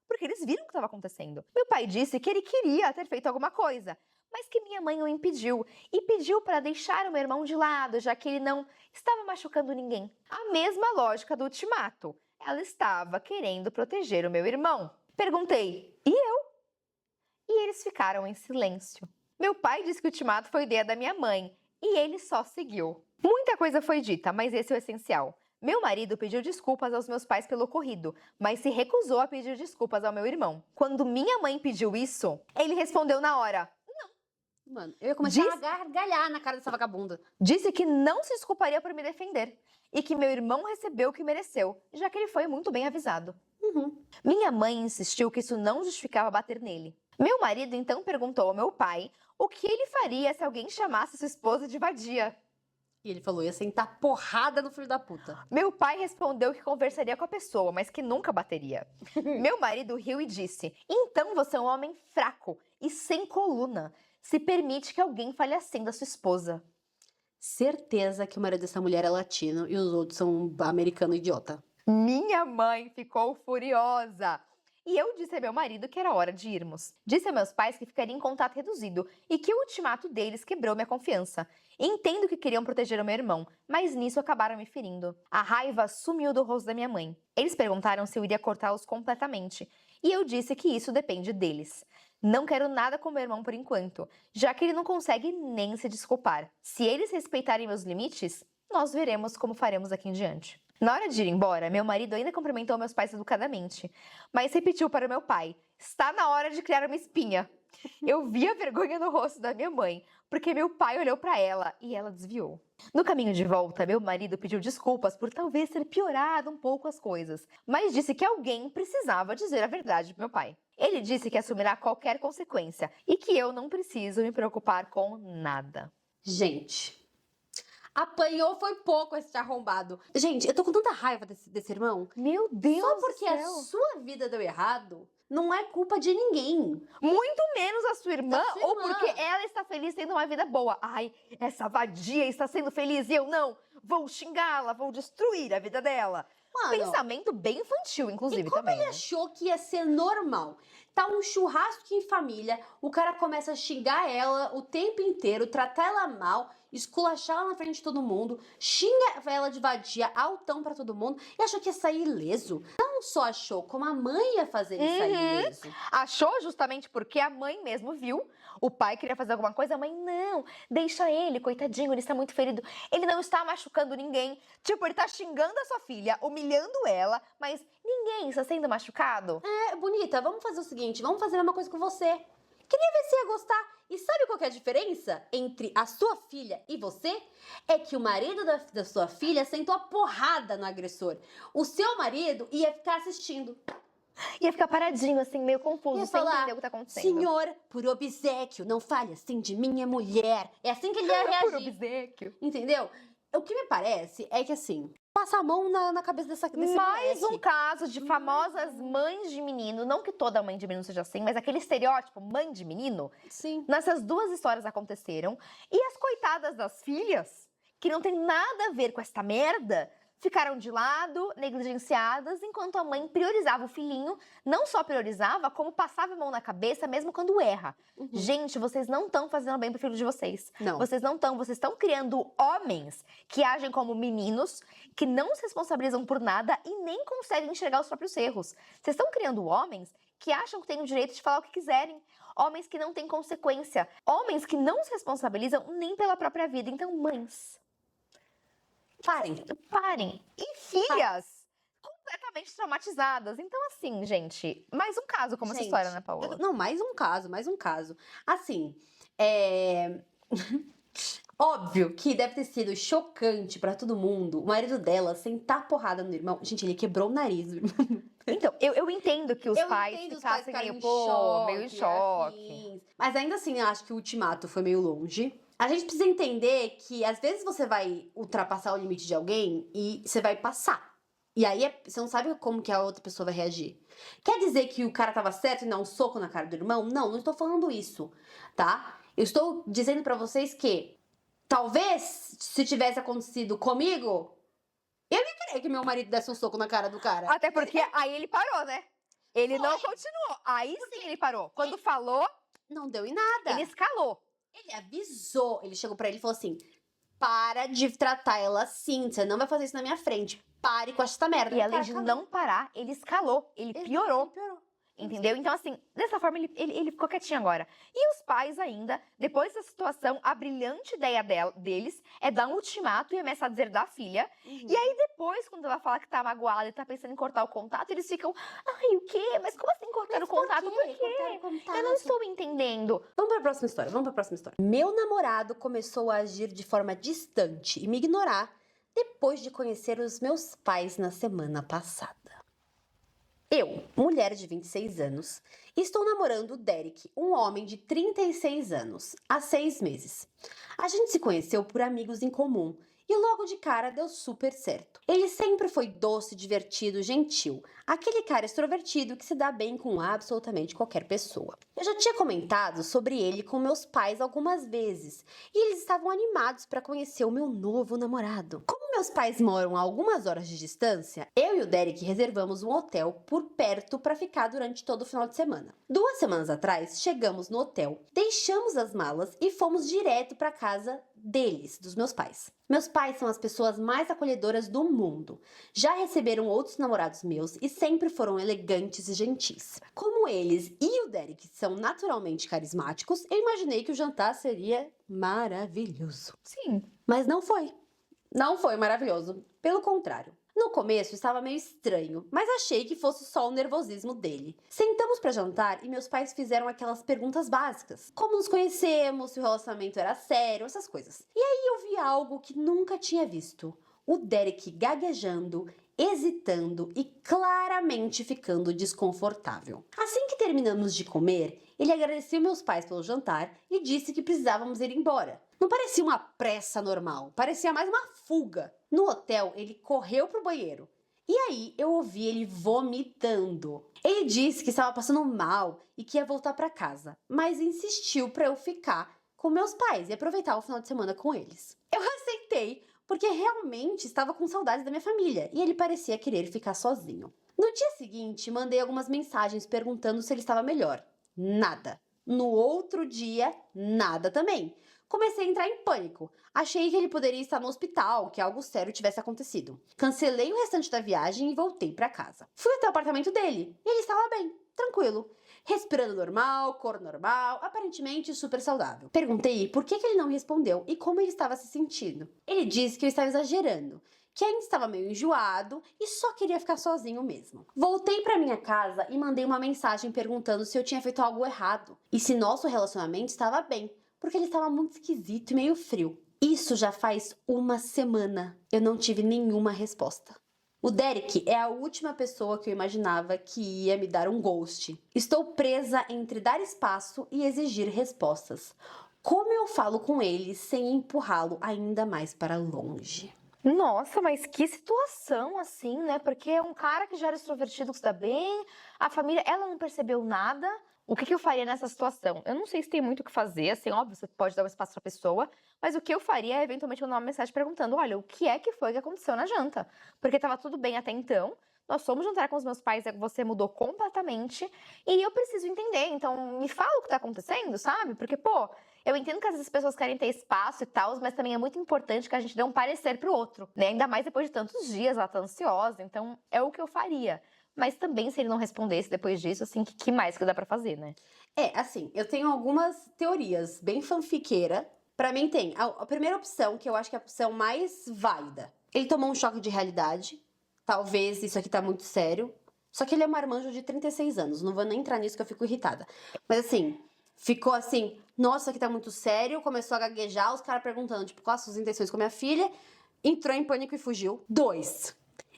porque eles viram o que estava acontecendo. Meu pai disse que ele queria ter feito alguma coisa, mas que minha mãe o impediu e pediu para deixar o meu irmão de lado, já que ele não estava machucando ninguém. A mesma lógica do ultimato. Ela estava querendo proteger o meu irmão. Perguntei, e eu? E eles ficaram em silêncio. Meu pai disse que o ultimato foi ideia da minha mãe e ele só seguiu. Muita coisa foi dita, mas esse é o essencial. Meu marido pediu desculpas aos meus pais pelo ocorrido, mas se recusou a pedir desculpas ao meu irmão. Quando minha mãe pediu isso, ele respondeu na hora. Mano, eu ia começar a gargalhar na cara dessa vagabunda. Disse que não se desculparia por me defender e que meu irmão recebeu o que mereceu, já que ele foi muito bem avisado. Minha mãe insistiu que isso não justificava bater nele. Meu marido então perguntou ao meu pai o que ele faria se alguém chamasse sua esposa de vadia. E ele falou, ia sentar porrada no filho da puta. Meu pai respondeu que conversaria com a pessoa, mas que nunca bateria. Meu marido riu e disse, então você é um homem fraco e sem coluna. Se permite que alguém fale assim da sua esposa. Certeza que o marido dessa mulher é latino e os outros são americano idiota. Minha mãe ficou furiosa. e eu disse a meu marido que era hora de irmos. Disse a meus pais que ficaria em contato reduzido e que o ultimato deles quebrou minha confiança. Entendo que queriam proteger o meu irmão, mas nisso acabaram me ferindo. A raiva sumiu do rosto da minha mãe. Eles perguntaram se eu iria cortá-los completamente, e eu disse que isso depende deles. Não quero nada com meu irmão por enquanto, já que ele não consegue nem se desculpar. Se eles respeitarem meus limites, nós veremos como faremos aqui em diante. Na hora de ir embora, meu marido ainda cumprimentou meus pais educadamente, mas repetiu para o meu pai: está na hora de criar uma espinha. Eu vi a vergonha no rosto da minha mãe, porque meu pai olhou para ela e ela desviou. No caminho de volta, meu marido pediu desculpas por talvez ter piorado um pouco as coisas, mas disse que alguém precisava dizer a verdade pro meu pai. Ele disse que assumirá qualquer consequência e que eu não preciso me preocupar com nada. Gente, apanhou foi pouco esse arrombado. Gente, eu tô com tanta raiva desse irmão. Meu Deus Só do porque céu. a sua vida deu errado, não é culpa de ninguém. Muito menos a sua irmã, Da sua ou irmã. porque ela está feliz tendo uma vida boa. Ai, essa vadia está sendo feliz e eu não. Vou xingá-la, vou destruir a vida dela. Mano, Pensamento bem infantil, inclusive, e como também. ele né? achou que ia ser normal? Tá um churrasco em família, o cara começa a xingar ela o tempo inteiro, tratar ela mal, esculachar ela na frente de todo mundo, xinga ela de vadia, altão pra todo mundo, e achou que ia sair ileso. Não só achou, como a mãe ia fazer ele sair ileso. Achou justamente porque a mãe mesmo viu. O pai queria fazer alguma coisa, a mãe, não, deixa ele, coitadinho, ele está muito ferido. Ele não está machucando ninguém. Tipo, ele tá xingando a sua filha, humilhando ela, mas ninguém está sendo machucado. É, bonita, vamos fazer o seguinte, vamos fazer a mesma coisa com você. Queria ver se ia gostar. E sabe qual que é a diferença entre a sua filha e você? É que o marido da sua filha sentou a porrada no agressor. O seu marido ia ficar assistindo. Ia ficar paradinho, assim, meio confuso, Ia sem falar, entender o que tá acontecendo. Senhor, por obséquio, não fale assim de minha mulher. É assim que ele ia Por reagir. obséquio. Entendeu? O que me parece é que assim, passa a mão na cabeça desse Mais um moleque. caso de famosas mães de menino. Não que toda mãe de menino seja assim, mas aquele estereótipo, mãe de menino. Sim. Nessas duas histórias aconteceram. E as coitadas das filhas, que não tem nada a ver com esta merda, ficaram de lado, negligenciadas, enquanto a mãe priorizava o filhinho. Não só priorizava, como passava a mão na cabeça mesmo quando erra. Uhum. Gente, vocês não estão fazendo bem pro filho de vocês. Não. Vocês estão criando homens que agem como meninos, que não se responsabilizam por nada e nem conseguem enxergar os próprios erros. Vocês estão criando homens que acham que têm o direito de falar o que quiserem. Homens que não têm consequência. Homens que não se responsabilizam nem pela própria vida. Então, mães, parem. E filhas completamente traumatizadas. Então, assim, gente, mais um caso como essa Gente, história, né, Paola? Não, mais um caso. Assim, óbvio que deve ter sido chocante pra todo mundo o marido dela sentar porrada no irmão. Gente, ele quebrou o nariz do irmão. Então, eu entendo que os Eu pais entendo os pais ficassem ficarem meio em choque. afins. Mas ainda assim, eu acho que o ultimato foi meio longe. A gente precisa entender que às vezes você vai ultrapassar o limite de alguém e você vai passar. E aí você não sabe como que a outra pessoa vai reagir. Quer dizer que o cara tava certo e dar um soco na cara do irmão? Não estou falando isso, tá? Eu estou dizendo pra vocês que talvez se tivesse acontecido comigo, eu ia querer que meu marido desse um soco na cara do cara. Até porque aí ele parou, né? Ele não continuou. Aí sim ele parou. Quando falou, Não deu em nada. ele escalou. Ele avisou, ele chegou pra ele e falou assim: para de tratar ela assim, você não vai fazer isso na minha frente. Pare com essa merda. E O além cara de calou. não parar, ele escalou. Ele piorou. Ele piorou. Entendeu? Então, assim, dessa forma ele ficou quietinho agora. E os pais ainda, depois da situação, a brilhante ideia deles é dar um ultimato e ameaçar deserdar a filha. Uhum. E aí depois, quando ela fala que tá magoada e tá pensando em cortar o contato, eles ficam, ai, o quê? Mas como assim cortar o contato? Por quê? Cortaram o contato. Eu não estou entendendo. Vamos pra próxima história. Meu namorado começou a agir de forma distante e me ignorar depois de conhecer os meus pais na semana passada. Eu, mulher de 26 anos, estou namorando o Derek, um homem de 36 anos, há 6 meses. A gente se conheceu por amigos em comum E logo de cara deu super certo. Ele sempre foi doce, divertido, gentil. Aquele cara extrovertido que se dá bem com absolutamente qualquer pessoa. Eu já tinha comentado sobre ele com meus pais algumas vezes. E eles estavam animados para conhecer o meu novo namorado. Como meus pais moram a algumas horas de distância, eu e o Derek reservamos um hotel por perto para ficar durante todo o final de semana. 2 semanas atrás, chegamos no hotel, deixamos as malas e fomos direto para casa deles, dos meus pais. Meus pais são as pessoas mais acolhedoras do mundo. Já receberam outros namorados meus e sempre foram elegantes e gentis. Como eles e o Derek são naturalmente carismáticos, eu imaginei que o jantar seria maravilhoso. Sim. Mas não foi. Não foi maravilhoso. Pelo contrário. No começo estava meio estranho, mas achei que fosse só o nervosismo dele. Sentamos para jantar e meus pais fizeram aquelas perguntas básicas. Como nos conhecemos, se o relacionamento era sério, essas coisas. E aí eu vi algo que nunca tinha visto. O Derek gaguejando, hesitando e claramente ficando desconfortável. Assim que terminamos de comer, ele agradeceu meus pais pelo jantar e disse que precisávamos ir embora. Não parecia uma pressa normal, parecia mais uma fuga. No hotel, ele correu pro banheiro. E aí, eu ouvi ele vomitando. Ele disse que estava passando mal e que ia voltar para casa, mas insistiu para eu ficar com meus pais e aproveitar o final de semana com eles. Eu aceitei, porque realmente estava com saudades da minha família e ele parecia querer ficar sozinho. No dia seguinte, mandei algumas mensagens perguntando se ele estava melhor. Nada. No outro dia, nada também. Comecei a entrar em pânico. Achei que ele poderia estar no hospital, que algo sério tivesse acontecido. Cancelei o restante da viagem e voltei para casa. Fui até o apartamento dele e ele estava bem, tranquilo. Respirando normal, cor normal, aparentemente super saudável. Perguntei por que ele não respondeu e como ele estava se sentindo. Ele disse que eu estava exagerando, que ainda estava meio enjoado e só queria ficar sozinho mesmo. Voltei para minha casa e mandei uma mensagem perguntando se eu tinha feito algo errado e se nosso relacionamento estava bem, porque ele estava muito esquisito e meio frio. Isso já faz 1 semana. Eu não tive nenhuma resposta. O Derek é a última pessoa que eu imaginava que ia me dar um ghost. Estou presa entre dar espaço e exigir respostas. Como eu falo com ele sem empurrá-lo ainda mais para longe? Nossa, mas que situação assim, né? Porque é um cara que já era extrovertido, que está bem, a família, ela não percebeu nada. O que eu faria nessa situação? Eu não sei se tem muito o que fazer, assim, óbvio, você pode dar um espaço pra pessoa, mas o que eu faria é eventualmente mandar uma mensagem perguntando, olha, o que foi que aconteceu na janta? Porque tava tudo bem até então, nós fomos jantar com os meus pais, você mudou completamente, e eu preciso entender, então me fala o que tá acontecendo, sabe? Porque, pô, eu entendo que às vezes as pessoas querem ter espaço e tal, mas também é muito importante que a gente dê um parecer pro outro, né? Ainda mais depois de tantos dias, ela tá ansiosa, então é o que eu faria. Mas também, se ele não respondesse depois disso, assim, que mais que dá pra fazer, né? Assim, eu tenho algumas teorias bem fanfiqueira. Pra mim tem a primeira opção, que eu acho que é a opção mais válida. Ele tomou um choque de realidade. Talvez isso aqui tá muito sério. Só que ele é um marmanjo de 36 anos. Não vou nem entrar nisso que eu fico irritada. Mas assim, ficou assim, nossa, isso aqui tá muito sério. Começou a gaguejar, os caras perguntando, tipo, quais as suas intenções com a minha filha. Entrou em pânico e fugiu. 2.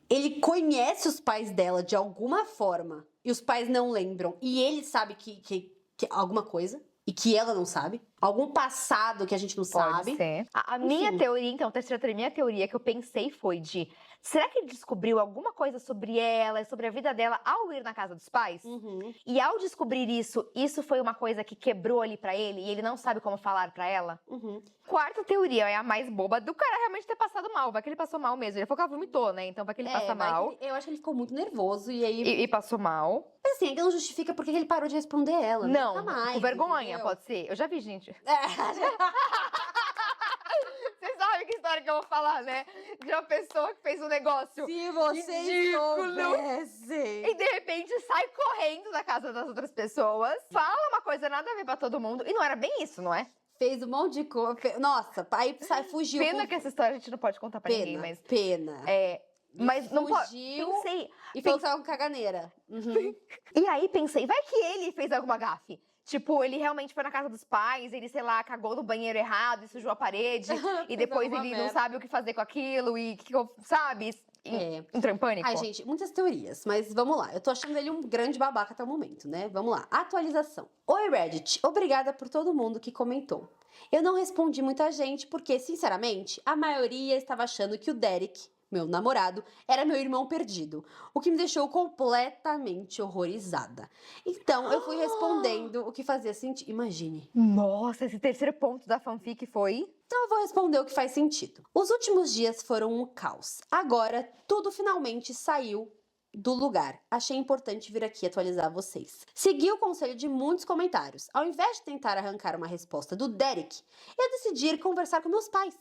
Ele conhece os pais dela de alguma forma e os pais não lembram. E ele sabe que alguma coisa e que ela não sabe. Algum passado que a gente não sabe. Pode ser. A minha teoria, então, minha teoria que eu pensei foi de... Será que ele descobriu alguma coisa sobre ela, sobre a vida dela ao ir na casa dos pais? Uhum. E ao descobrir isso foi uma coisa que quebrou ali pra ele e ele não sabe como falar pra ela? Uhum. Quarta teoria, é a mais boba, do cara realmente ter passado mal. Vai que ele passou mal mesmo. Ele falou que ela vomitou, né? Então vai que ele passa mal. Eu acho que ele ficou muito nervoso e aí... E passou mal. Mas assim, ele não justifica porque ele parou de responder ela. Não, Nunca mais, com vergonha, entendeu? pode ser. Eu já vi, gente. É. Vocês sabem que história que eu vou falar, né? De uma pessoa que fez um negócio Se vocês ridículo soubessem. e de repente sai correndo da casa das outras pessoas, fala uma coisa nada a ver pra todo mundo. E não era bem isso, não é? Fez um monte de coisa. Nossa, aí fugiu. Pena que essa história a gente não pode contar pra ninguém, mas... Pena. Mas não pode... Fugiu Pensei... e falou que tava com caganeira. Uhum. E aí pensei, vai que ele fez alguma gafe. Tipo, ele realmente foi na casa dos pais, ele, sei lá, cagou no banheiro errado e sujou a parede. E depois alguma ele merda. não sabe o que fazer com aquilo e, sabe? Entrou em pânico. Ai, gente, muitas teorias, mas vamos lá. Eu tô achando ele um grande babaca até o momento, né? Vamos lá. Atualização. Oi, Reddit. Obrigada por todo mundo que comentou. Eu não respondi muita gente porque, sinceramente, a maioria estava achando que o Derek, meu namorado, era meu irmão perdido, o que me deixou completamente horrorizada. Então, eu fui respondendo o que fazia sentido. Imagine. Nossa, esse terceiro ponto da fanfic foi... Então, eu vou responder o que faz sentido. Os últimos dias foram um caos. Agora, tudo finalmente saiu do lugar. Achei importante vir aqui atualizar vocês. Segui o conselho de muitos comentários. Ao invés de tentar arrancar uma resposta do Derek, eu decidi ir conversar com meus pais.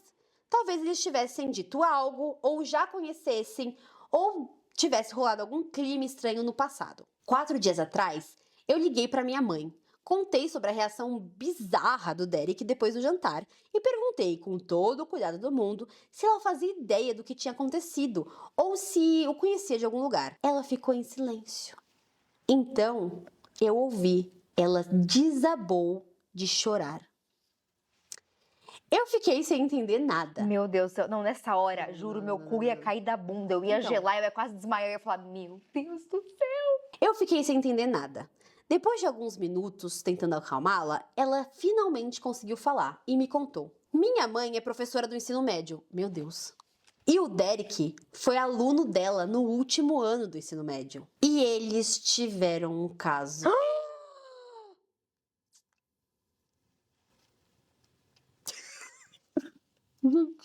Talvez eles tivessem dito algo, ou já conhecessem, ou tivesse rolado algum crime estranho no passado. 4 dias atrás, eu liguei para minha mãe. Contei sobre a reação bizarra do Derek depois do jantar e perguntei, com todo o cuidado do mundo, se ela fazia ideia do que tinha acontecido ou se o conhecia de algum lugar. Ela ficou em silêncio. Então, eu ouvi. Ela desabou de chorar. Eu fiquei sem entender nada. Meu Deus, não, nessa hora, juro, meu cu ia cair da bunda, eu ia Então. gelar, eu ia quase desmaiar, eu ia falar, meu Deus do céu. Eu fiquei sem entender nada. Depois de alguns minutos tentando acalmá-la, ela finalmente conseguiu falar e me contou. Minha mãe é professora do ensino médio. Meu Deus. E o Derek foi aluno dela no último ano do ensino médio. E eles tiveram um caso.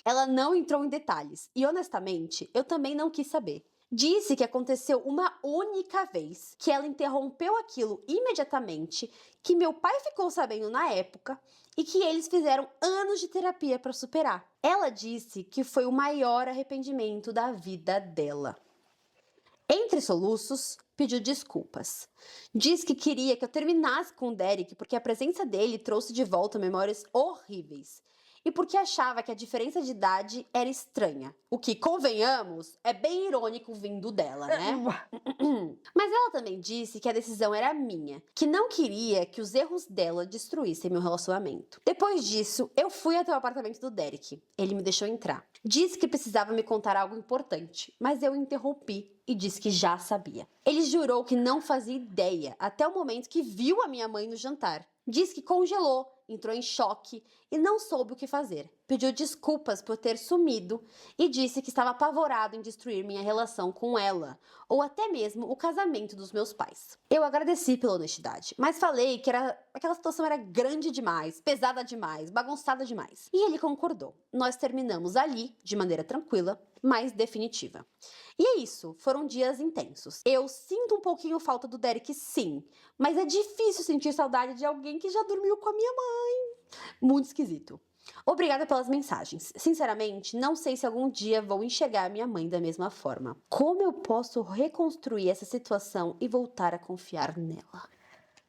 Ela não entrou em detalhes e, honestamente, eu também não quis saber. Disse que aconteceu uma única vez, que ela interrompeu aquilo imediatamente, que meu pai ficou sabendo na época e que eles fizeram anos de terapia para superar. Ela disse que foi o maior arrependimento da vida dela. Entre soluços, pediu desculpas. Diz que queria que eu terminasse com o Derek porque a presença dele trouxe de volta memórias horríveis. E porque achava que a diferença de idade era estranha. O que, convenhamos, é bem irônico vindo dela, né? Mas ela também disse que a decisão era minha, que não queria que os erros dela destruíssem meu relacionamento. Depois disso, eu fui até o apartamento do Derek. Ele me deixou entrar. Disse que precisava me contar algo importante, mas eu interrompi e disse que já sabia. Ele jurou que não fazia ideia até o momento que viu a minha mãe no jantar. Disse que congelou, entrou em choque e não soube o que fazer. Pediu desculpas por ter sumido e disse que estava apavorado em destruir minha relação com ela, ou até mesmo o casamento dos meus pais. Eu agradeci pela honestidade, mas falei que aquela situação era grande demais, pesada demais, bagunçada demais. E ele concordou. Nós terminamos ali, de maneira tranquila, mas definitiva. E é isso, foram dias intensos. Eu sinto um pouquinho falta do Derek, sim, mas é difícil sentir saudade de alguém que já dormiu com a minha mãe. Muito esquisito. Obrigada pelas mensagens. Sinceramente, não sei se algum dia vou enxergar a minha mãe da mesma forma. Como eu posso reconstruir essa situação e voltar a confiar nela?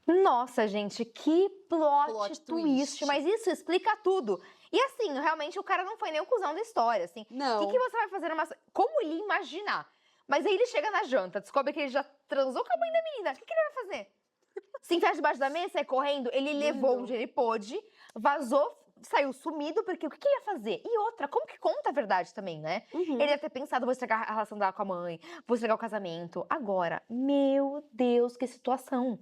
Nossa, gente, que plot twist. twist. Mas isso explica tudo. E assim, realmente o cara não foi nem o cuzão da história, assim. Não. O que você vai fazer numa... Como ele ia imaginar? Mas aí ele chega na janta, descobre que ele já transou com a mãe da menina. O que ele vai fazer? Se enfiar debaixo da mesa, sai correndo, ele levou onde ele pôde, vazou, saiu sumido, porque o que ele ia fazer? E outra, como que conta a verdade também, né? Ele ia ter pensado, vou estragar a relação dela com a mãe, vou estragar o casamento. Agora, meu Deus, que situação.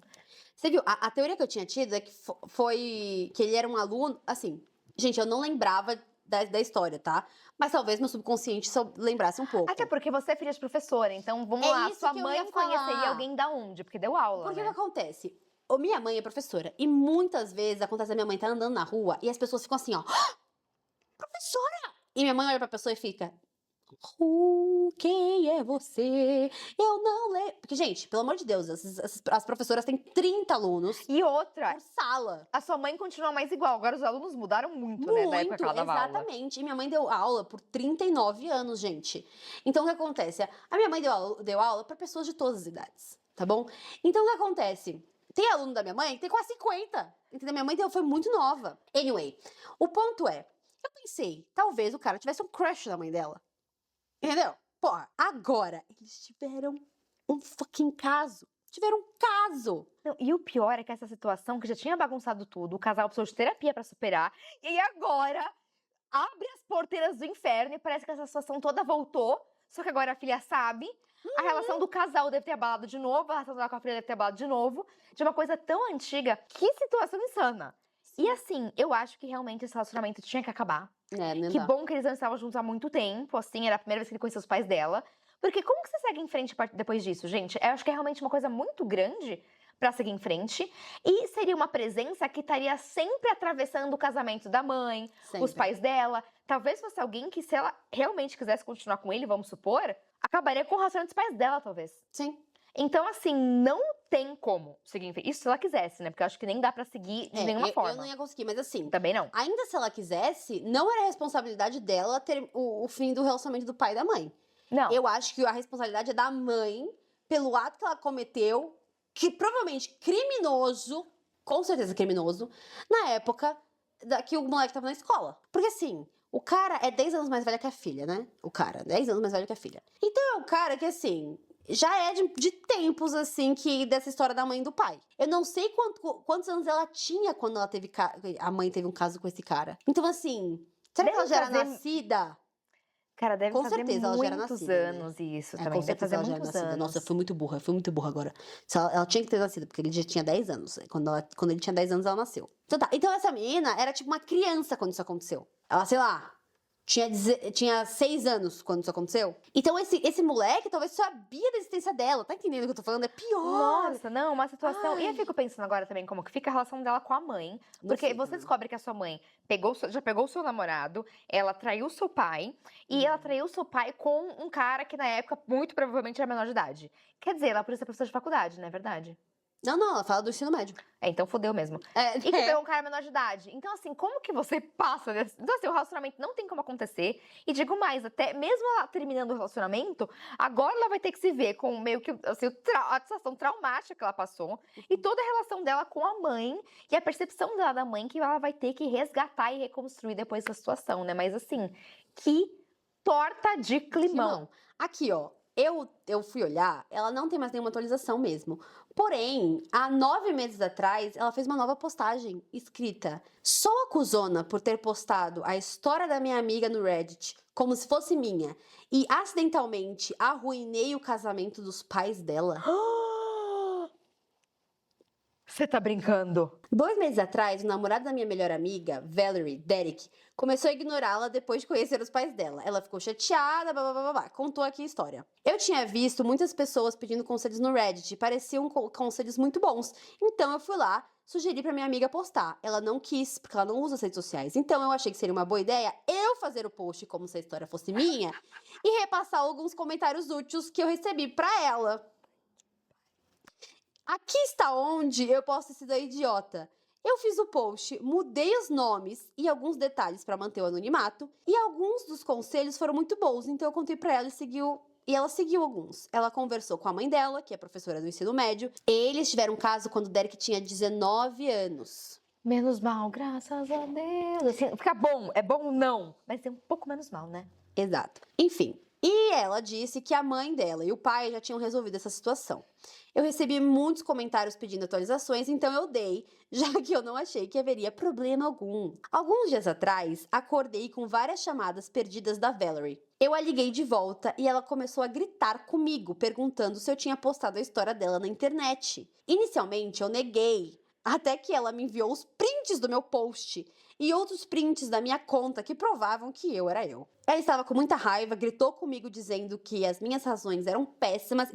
Você viu, a teoria que eu tinha tido é que foi que ele era um aluno, assim, gente, eu não lembrava da história, tá? Mas talvez meu subconsciente lembrasse um pouco. Até porque você é filha de professora, então vamos É lá, isso sua que eu mãe ia falar. conheceria alguém da onde? Porque deu aula, Porque o né? que acontece? Minha mãe é professora e muitas vezes acontece a minha mãe tá andando na rua e as pessoas ficam assim, ó, "Ah, professora!" E minha mãe olha pra pessoa e fica, quem é você? Eu não lembro. Porque, gente, pelo amor de Deus, as professoras têm 30 alunos E outra, por sala. a sua mãe continua mais igual, agora os alunos mudaram muito, né, da época que ela dava aula. Exatamente. E minha mãe deu aula por 39 anos, gente. Então, o que acontece? A minha mãe deu aula pra pessoas de todas as idades, tá bom? Então, o que acontece? Tem aluno da minha mãe que tem quase 50. Entendeu? Minha mãe foi muito nova. Anyway, o ponto é, eu pensei, talvez o cara tivesse um crush na mãe dela. Entendeu? Porra, agora eles tiveram um fucking caso. Tiveram um caso. Não, e o pior é que essa situação, que já tinha bagunçado tudo, o casal precisou de terapia pra superar, e aí agora abre as porteiras do inferno e parece que essa situação toda voltou, só que agora a filha sabe, a relação do casal deve ter abalado de novo, a relação dela com a filha deve ter abalado de novo, de uma coisa tão antiga. Que situação insana. E assim, eu acho que realmente esse relacionamento tinha que acabar. Não Que dá. bom que eles não estavam juntos há muito tempo, assim, era a primeira vez que ele conheceu os pais dela. Porque como que você segue em frente depois disso, gente? Eu acho que é realmente uma coisa muito grande pra seguir em frente. E seria uma presença que estaria sempre atravessando o casamento da mãe, os Sempre. pais dela. Talvez fosse alguém que, se ela realmente quisesse continuar com ele, vamos supor, acabaria com o relacionamento dos pais dela, talvez. Sim. Então, assim, não tem como seguir em frente. Isso se ela quisesse, né? Porque eu acho que nem dá pra seguir de nenhuma forma. Eu não ia conseguir, mas assim, Também não. ainda se ela quisesse, não era responsabilidade dela ter o fim do relacionamento do pai e da mãe. Não. Eu acho que a responsabilidade é da mãe pelo ato que ela cometeu, que provavelmente criminoso, com certeza criminoso, na época que o moleque tava na escola. Porque assim, o cara é 10 anos mais velho que a filha, né? O cara, 10 anos mais velho que a filha. Então é um cara que, assim, já é de tempos, assim, que dessa história da mãe e do pai. Eu não sei quantos anos ela tinha quando ela teve a mãe teve um caso com esse cara. Então, assim, será que ela já era nascida? Cara, deve Com fazer certeza, ela já era muitos nascida, né? anos isso É, também. com Deve certeza fazer ela já era muitos nascida. anos. Nossa, eu fui muito burra agora. Ela tinha que ter nascido, porque ele já tinha 10 anos. Quando ele tinha 10 anos, ela nasceu. Então tá, então essa menina era tipo uma criança quando isso aconteceu. Ela, sei lá, tinha 6 anos quando isso aconteceu. Então esse moleque talvez sabia da existência dela. Tá entendendo o que eu tô falando? É pior. Nossa, não, uma situação. E eu Ai. fico pensando agora também como que fica a relação dela com a mãe. Não Porque sei você também. descobre que a sua mãe já pegou o seu namorado, ela traiu o seu pai, e ela traiu o seu pai com um cara que na época muito provavelmente era menor de idade. Quer dizer, ela podia ser professora de faculdade, não é verdade? Não, ela fala do ensino médio. Então fodeu mesmo. É, E que pegou um cara menor de idade. Então, assim, como que você passa desse... Então, assim, o relacionamento não tem como acontecer. E digo mais, até mesmo ela terminando o relacionamento, agora ela vai ter que se ver com meio que assim, a situação traumática que ela passou. E toda a relação dela com a mãe. E a percepção dela da mãe que ela vai ter que resgatar e reconstruir depois dessa situação, né? Mas, assim, que torta de climão. Aqui, ó. Eu fui olhar, ela não tem mais nenhuma atualização mesmo. Porém, há 9 meses atrás, ela fez uma nova postagem escrita: sou acusona por ter postado a história da minha amiga no Reddit como se fosse minha e acidentalmente arruinei o casamento dos pais dela. Você tá brincando? 2 meses atrás, o namorado da minha melhor amiga, Valerie, Derek, começou a ignorá-la depois de conhecer os pais dela. Ela ficou chateada, blá, blá, blá, blá, blá. Contou aqui a história. Eu tinha visto muitas pessoas pedindo conselhos no Reddit, e pareciam conselhos muito bons. Então eu fui lá, sugeri pra minha amiga postar. Ela não quis, porque ela não usa as redes sociais. Então eu achei que seria uma boa ideia eu fazer o post como se a história fosse minha e repassar alguns comentários úteis que eu recebi pra ela. Aqui está onde eu posso ter sido a idiota. Eu fiz o post, mudei os nomes e alguns detalhes para manter o anonimato, e alguns dos conselhos foram muito bons, então eu contei para ela e ela seguiu alguns. Ela conversou com a mãe dela, que é professora do ensino médio. Eles tiveram um caso quando o Derek tinha 19 anos. Menos mal, graças a Deus. Assim, fica bom, é bom não, mas é um pouco menos mal, né? Exato. Enfim, e ela disse que a mãe dela e o pai já tinham resolvido essa situação. Eu recebi muitos comentários pedindo atualizações, então eu dei, já que eu não achei que haveria problema algum. Alguns dias atrás, acordei com várias chamadas perdidas da Valerie. Eu a liguei de volta e ela começou a gritar comigo, perguntando se eu tinha postado a história dela na internet. Inicialmente, eu neguei, até que ela me enviou os prints do meu post e outros prints da minha conta que provavam que eu era eu. Ela estava com muita raiva, gritou comigo dizendo que as minhas razões eram péssimas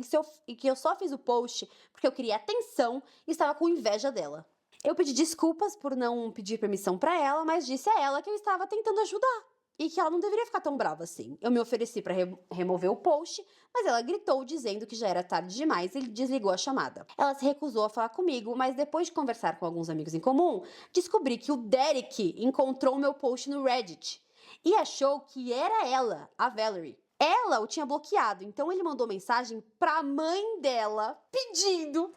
e que eu só fiz o post porque eu queria atenção e estava com inveja dela. Eu pedi desculpas por não pedir permissão para ela, mas disse a ela que eu estava tentando ajudar e que ela não deveria ficar tão brava assim. Eu me ofereci para remover o post, mas ela gritou dizendo que já era tarde demais e desligou a chamada. Ela se recusou a falar comigo, mas depois de conversar com alguns amigos em comum, descobri que o Derek encontrou o meu post no Reddit e achou que era ela, a Valerie. Ela o tinha bloqueado, então ele mandou mensagem para a mãe dela pedindo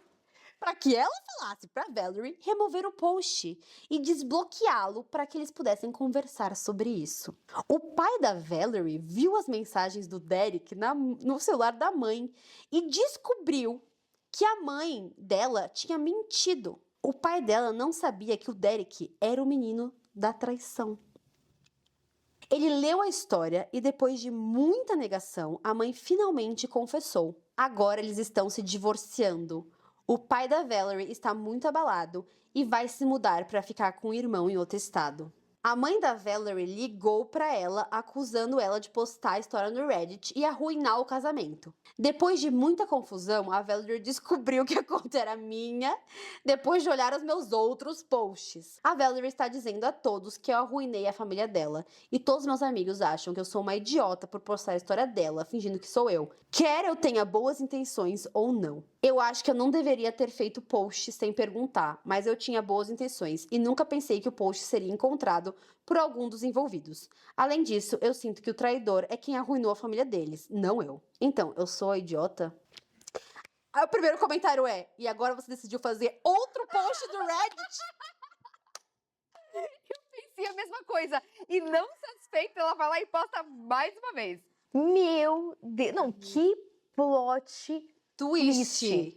para que ela falasse para Valerie remover o post e desbloqueá-lo para que eles pudessem conversar sobre isso. O pai da Valerie viu as mensagens do Derek no celular da mãe e descobriu que a mãe dela tinha mentido. O pai dela não sabia que o Derek era o menino da traição. Ele leu a história e, depois de muita negação, a mãe finalmente confessou. Agora eles estão se divorciando. O pai da Valerie está muito abalado e vai se mudar para ficar com o irmão em outro estado. A mãe da Valerie ligou para ela, acusando ela de postar a história no Reddit e arruinar o casamento. Depois de muita confusão, a Valerie descobriu que a conta era minha, depois de olhar os meus outros posts. A Valerie está dizendo a todos que eu arruinei a família dela, e todos meus amigos acham que eu sou uma idiota por postar a história dela, fingindo que sou eu. Quer eu tenha boas intenções ou não. Eu acho que eu não deveria ter feito post sem perguntar, mas eu tinha boas intenções e nunca pensei que o post seria encontrado por algum dos envolvidos. Além disso, eu sinto que o traidor é quem arruinou a família deles, não eu. Então, eu sou a idiota? Aí o primeiro comentário é: e agora você decidiu fazer outro post do Reddit? Pensei a mesma coisa. E não satisfeita, ela vai lá e posta mais uma vez. Meu Deus. Não, que plot. Twist.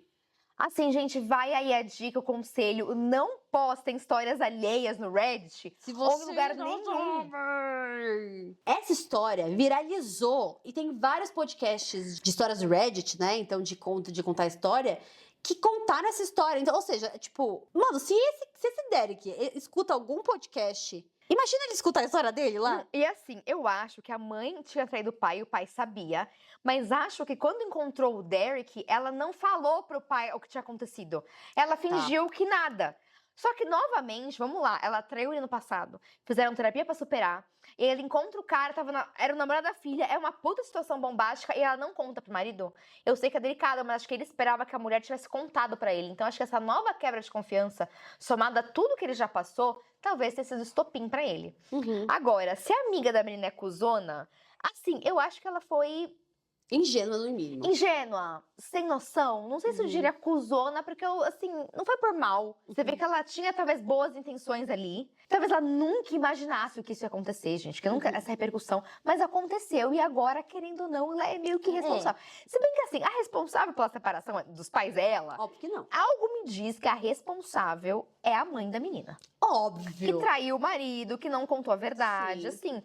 Assim, gente, vai aí a dica, o conselho. Não postem histórias alheias no Reddit. Se ou em você lugar não nenhum. sabe. Essa história viralizou e tem vários podcasts de histórias do Reddit, né? Então, de contar história, que contaram essa história. Então, ou seja, tipo, mano, se esse Derek escuta algum podcast, imagina ele escutar a história dele lá. E assim, eu acho que a mãe tinha traído o pai e o pai sabia. Mas acho que quando encontrou o Derek, ela não falou pro pai o que tinha acontecido. Ela fingiu que nada. Só que, novamente, vamos lá, ela traiu ele no passado. Fizeram terapia pra superar. Ele encontra o cara, era o namorado da filha. É uma puta situação bombástica e ela não conta pro marido. Eu sei que é delicado, mas acho que ele esperava que a mulher tivesse contado pra ele. Então, acho que essa nova quebra de confiança, somada a tudo que ele já passou, talvez tenha sido estopim pra ele. Agora, se a amiga da menina é cuzona, assim, eu acho que ela foi Ingênua no mínimo. ingênua, sem noção. Não sei se eu diria cuzona, porque eu, assim, não foi por mal. Você vê que ela tinha talvez boas intenções ali. Talvez ela nunca imaginasse o que isso ia acontecer, gente. Que nunca essa repercussão. Mas aconteceu e agora, querendo ou não, ela é meio que responsável. Se bem que assim, a responsável pela separação dos pais é ela. Óbvio que não. Algo me diz que a responsável é a mãe da menina. Que Óbvio. traiu o marido, que não contou a verdade. Sim. Assim,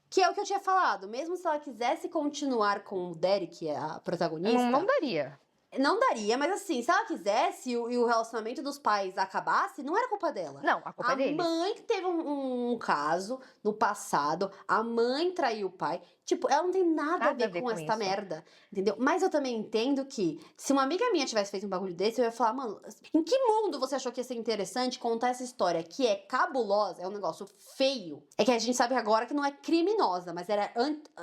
Que é o que eu tinha falado. Mesmo se ela quisesse continuar com o Derek, a protagonista, não daria. não daria. Mas assim, se ela quisesse e o relacionamento dos pais acabasse, não era culpa dela. Não, a culpa é A deles. mãe que teve um caso no passado, a mãe traiu o pai. Tipo, ela não tem nada a ver com essa isso. merda, entendeu? Mas eu também entendo que se uma amiga minha tivesse feito um bagulho desse, eu ia falar, mano, em que mundo você achou que ia ser interessante contar essa história que é cabulosa, é um negócio feio? É que a gente sabe agora que não é criminosa, mas era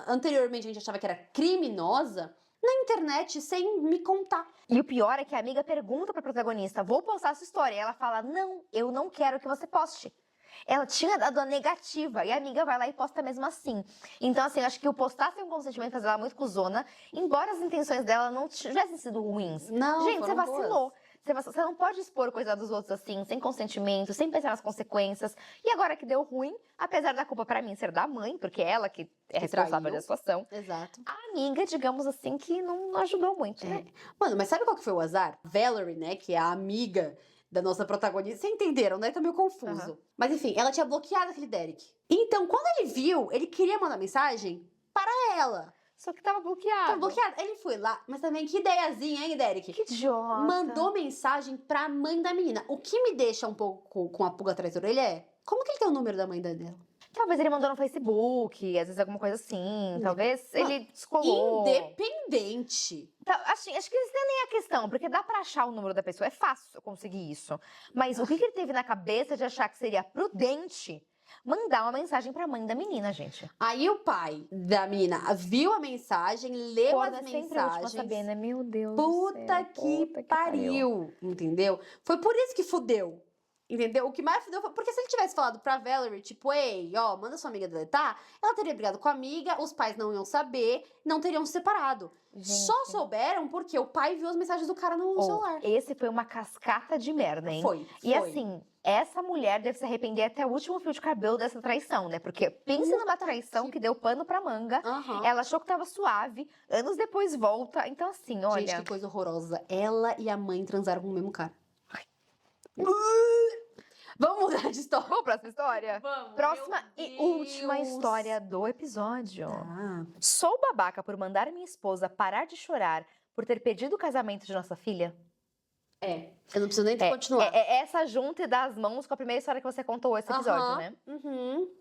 anteriormente a gente achava que era criminosa na internet sem me contar. E o pior é que a amiga pergunta pra protagonista: vou postar essa história. E ela fala: não, eu não quero que você poste. Ela tinha dado a negativa e a amiga vai lá e posta mesmo assim. Então, assim, eu acho que o postar sem consentimento faz ela muito cuzona, embora as intenções dela não tivessem sido ruins. Não, Gente, você foram vacilou. boas. Você não pode expor coisa dos outros assim, sem consentimento, sem pensar nas consequências. E agora que deu ruim, apesar da culpa pra mim ser da mãe, porque é ela que é responsável traiu. da situação, Exato. a amiga, digamos assim, que não ajudou muito, né? Mano, mas sabe qual que foi o azar? Valerie, né, que é a amiga da nossa protagonista. Vocês entenderam, né? Tá meio confuso. Aham. Mas enfim, ela tinha bloqueado aquele Derek. Então, quando ele viu, ele queria mandar mensagem para ela. Só que tava bloqueado. Tava bloqueado. Ele foi lá, mas também que ideiazinha, hein, Derek? Que idiota. Mandou mensagem pra mãe da menina. O que me deixa um pouco com a pulga atrás da orelha é: como que ele tem o número da mãe dela? Talvez ele mandou no Facebook, às vezes alguma coisa assim. Talvez ele descolou. Independente. Acho que isso não é nem a questão, porque dá pra achar o número da pessoa. É fácil conseguir isso. Mas o que ele teve na cabeça de achar que seria prudente mandar uma mensagem pra mãe da menina, gente? Aí o pai da menina viu a mensagem, leu Corno as é sempre o último a mensagens. saber, né? Meu Deus Puta do céu. que Puta pariu, entendeu? Foi por isso que fudeu. Entendeu? O que mais fudeu foi... Porque se ele tivesse falado pra Valerie, tipo, ei, ó, manda sua amiga deletar, ela teria brigado com a amiga, os pais não iam saber, não teriam se separado. Gente. Só souberam porque o pai viu as mensagens do cara no celular. Esse foi uma cascata de merda, hein? Foi. E assim, essa mulher deve se arrepender até o último fio de cabelo dessa traição, né? Porque pense numa traição que deu pano pra manga. Aham. Ela achou que tava suave, anos depois volta. Então, assim, olha. Gente, que coisa horrorosa. Ela e a mãe transaram com o mesmo cara. Vamos mudar de história. Vamos pra próxima história? Vamos. Próxima Meu e última Deus. história do episódio. Ah, Sou babaca por mandar minha esposa parar de chorar por ter pedido o casamento de nossa filha? Eu não preciso nem continuar. Essa junta e dar as mãos com a primeira história que você contou esse episódio, né?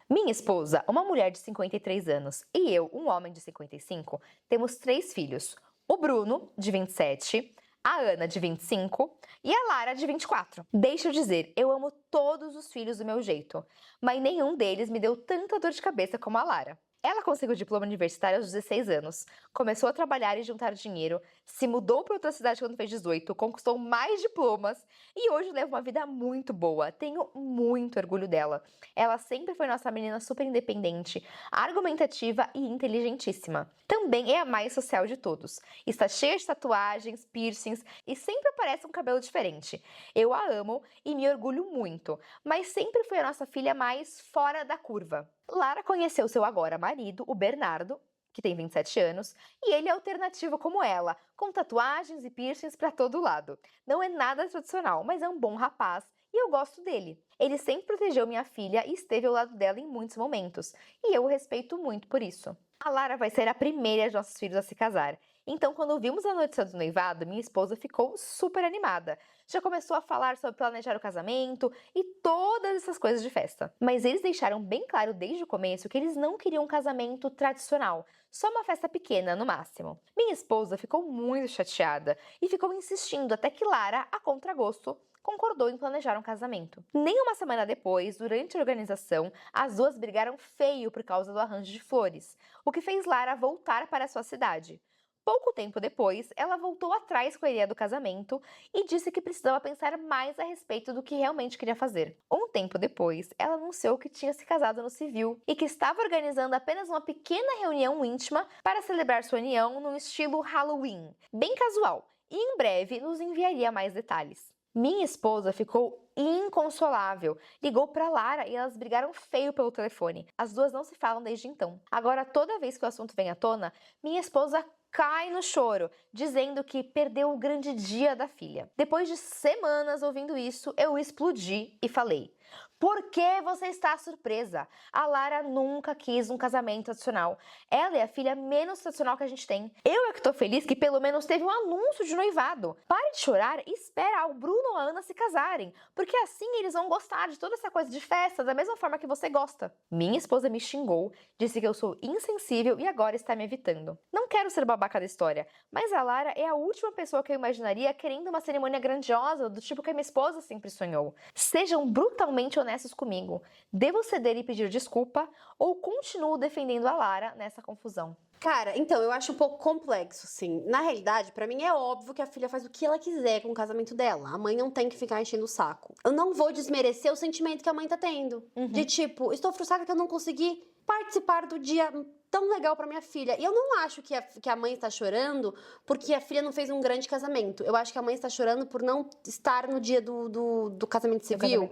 Minha esposa, uma mulher de 53 anos, e eu, um homem de 55, temos 3 filhos. O Bruno, de 27, a Ana, de 25 e a Lara, de 24. Deixa eu dizer, eu amo todos os filhos do meu jeito, mas nenhum deles me deu tanta dor de cabeça como a Lara. Ela conseguiu o diploma universitário aos 16 anos, começou a trabalhar e juntar dinheiro, se mudou para outra cidade quando fez 18, conquistou mais diplomas e hoje leva uma vida muito boa. Tenho muito orgulho dela. Ela sempre foi nossa menina super independente, argumentativa e inteligentíssima. Também é a mais social de todos. Está cheia de tatuagens, piercings e sempre aparece um cabelo diferente. Eu a amo e me orgulho muito, mas sempre foi a nossa filha mais fora da curva. Lara conheceu seu agora marido, o Bernardo, que tem 27 anos, e ele é alternativo como ela, com tatuagens e piercings pra todo lado. Não é nada tradicional, mas é um bom rapaz e eu gosto dele. Ele sempre protegeu minha filha e esteve ao lado dela em muitos momentos, e eu o respeito muito por isso. A Lara vai ser a primeira de nossos filhos a se casar. Então, quando vimos a notícia do noivado, minha esposa ficou super animada. Já começou a falar sobre planejar o casamento e todas essas coisas de festa. Mas eles deixaram bem claro desde o começo que eles não queriam um casamento tradicional, só uma festa pequena no máximo. Minha esposa ficou muito chateada e ficou insistindo até que Lara, a contragosto, concordou em planejar um casamento. Nem uma semana depois, durante a organização, as duas brigaram feio por causa do arranjo de flores, o que fez Lara voltar para sua cidade. Pouco tempo depois, ela voltou atrás com a ideia do casamento e disse que precisava pensar mais a respeito do que realmente queria fazer. Um tempo depois, ela anunciou que tinha se casado no civil e que estava organizando apenas uma pequena reunião íntima para celebrar sua união no estilo Halloween, bem casual, e em breve nos enviaria mais detalhes. Minha esposa ficou inconsolável, ligou para Lara e elas brigaram feio pelo telefone. As duas não se falam desde então. Agora, toda vez que o assunto vem à tona, minha esposa cai no choro, dizendo que perdeu o grande dia da filha. Depois de semanas ouvindo isso, eu explodi e falei: por que você está surpresa? A Lara nunca quis um casamento tradicional. Ela é a filha menos tradicional que a gente tem. Eu é que tô feliz que pelo menos teve um anúncio de noivado. Pare de chorar e espera o Bruno ou a Ana se casarem, porque assim eles vão gostar de toda essa coisa de festa da mesma forma que você gosta. Minha esposa me xingou, disse que eu sou insensível e agora está me evitando. Não quero ser babaca da história, mas a Lara é a última pessoa que eu imaginaria querendo uma cerimônia grandiosa do tipo que a minha esposa sempre sonhou. Sejam brutalmente honestos comigo. Devo ceder e pedir desculpa ou continuo defendendo a Lara nessa confusão? Cara, então, eu acho um pouco complexo, sim. Na realidade, pra mim é óbvio que a filha faz o que ela quiser com o casamento dela. A mãe não tem que ficar enchendo o saco. Eu não vou desmerecer o sentimento que a mãe tá tendo. De tipo, estou frustrada que eu não consegui participar do dia tão legal pra minha filha. E eu não acho que a mãe está chorando porque a filha não fez um grande casamento. Eu acho que a mãe está chorando por não estar no dia do casamento civil.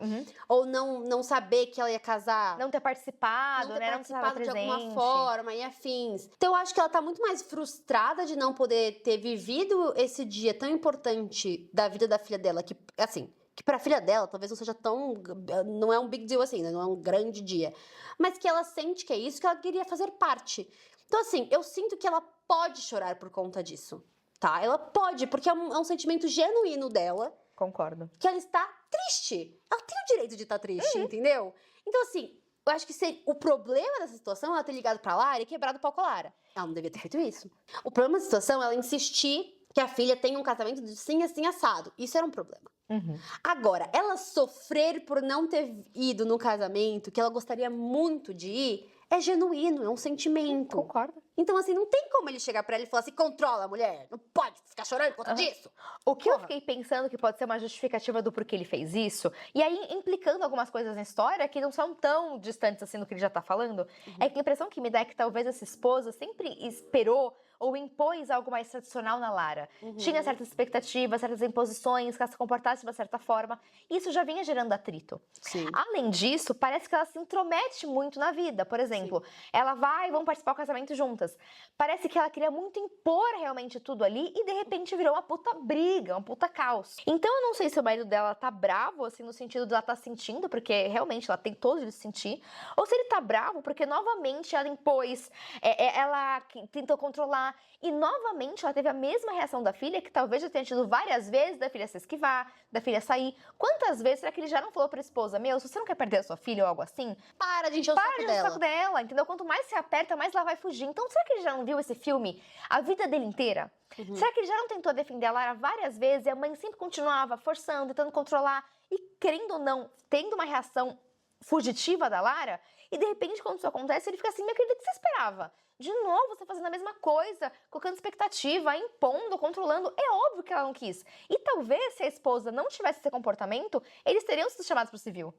Ou não saber que ela ia casar. Não ter participado, Não ter né? participado não de presente. alguma forma e afins. Então eu acho que ela tá muito mais frustrada de não poder ter vivido esse dia tão importante da vida da filha dela, que, assim, que pra filha dela talvez não seja tão... não é um big deal assim, né? Não é um grande dia. Mas que ela sente que é isso, que ela queria fazer parte. Então, assim, eu sinto que ela pode chorar por conta disso, tá? Ela pode, porque é um sentimento genuíno dela. Concordo. Que ela está triste. Ela tem o direito de estar triste, entendeu? Então, assim, eu acho que o problema dessa situação é ela ter ligado pra Lara e quebrado o pau com a Lara. Ela não devia ter feito isso. O problema da situação é ela insistir que a filha tenha um casamento de sim, assim, assado. Isso era um problema. Agora, ela sofrer por não ter ido no casamento, que ela gostaria muito de ir, é genuíno, é um sentimento. Concordo. Então, assim, não tem como ele chegar pra ela e falar assim, controla a mulher, não pode ficar chorando por conta disso. O que eu fiquei pensando que pode ser uma justificativa do porquê ele fez isso, e aí implicando algumas coisas na história que não são tão distantes assim do que ele já tá falando, é que a impressão que me dá é que talvez essa esposa sempre esperou ou impôs algo mais tradicional na Lara. Tinha certas expectativas, certas imposições, que ela se comportasse de uma certa forma. Isso já vinha gerando atrito. Sim. Além disso, parece que ela se intromete muito na vida. Por exemplo, ela vai e vão participar do casamento juntas. Parece que ela queria muito impor realmente tudo ali e de repente virou uma puta briga, um puta caos. Então eu não sei se o marido dela tá bravo, assim, no sentido de ela tá sentindo, porque realmente ela tem todo de sentir, ou se ele tá bravo porque novamente ela impôs, ela tentou controlar, controlar. E novamente ela teve a mesma reação da filha, que talvez já tenha tido várias vezes, da filha se esquivar, da filha sair. Quantas vezes será que ele já não falou pra esposa, meu, se você não quer perder a sua filha ou algo assim, Para de encher o para saco de encher o dela. saco dela, entendeu? Quanto mais se aperta, mais ela vai fugir. Então será que ele já não viu esse filme a vida dele inteira? Será que ele já não tentou defender a Lara várias vezes e a mãe sempre continuava forçando, tentando controlar e, querendo ou não, tendo uma reação fugitiva da Lara? E de repente, quando isso acontece, ele fica assim, meu querido, o que você esperava? De novo, você fazendo a mesma coisa, colocando expectativa, impondo, controlando. É óbvio que ela não quis. E talvez, se a esposa não tivesse esse comportamento, eles teriam sido chamados pro civil.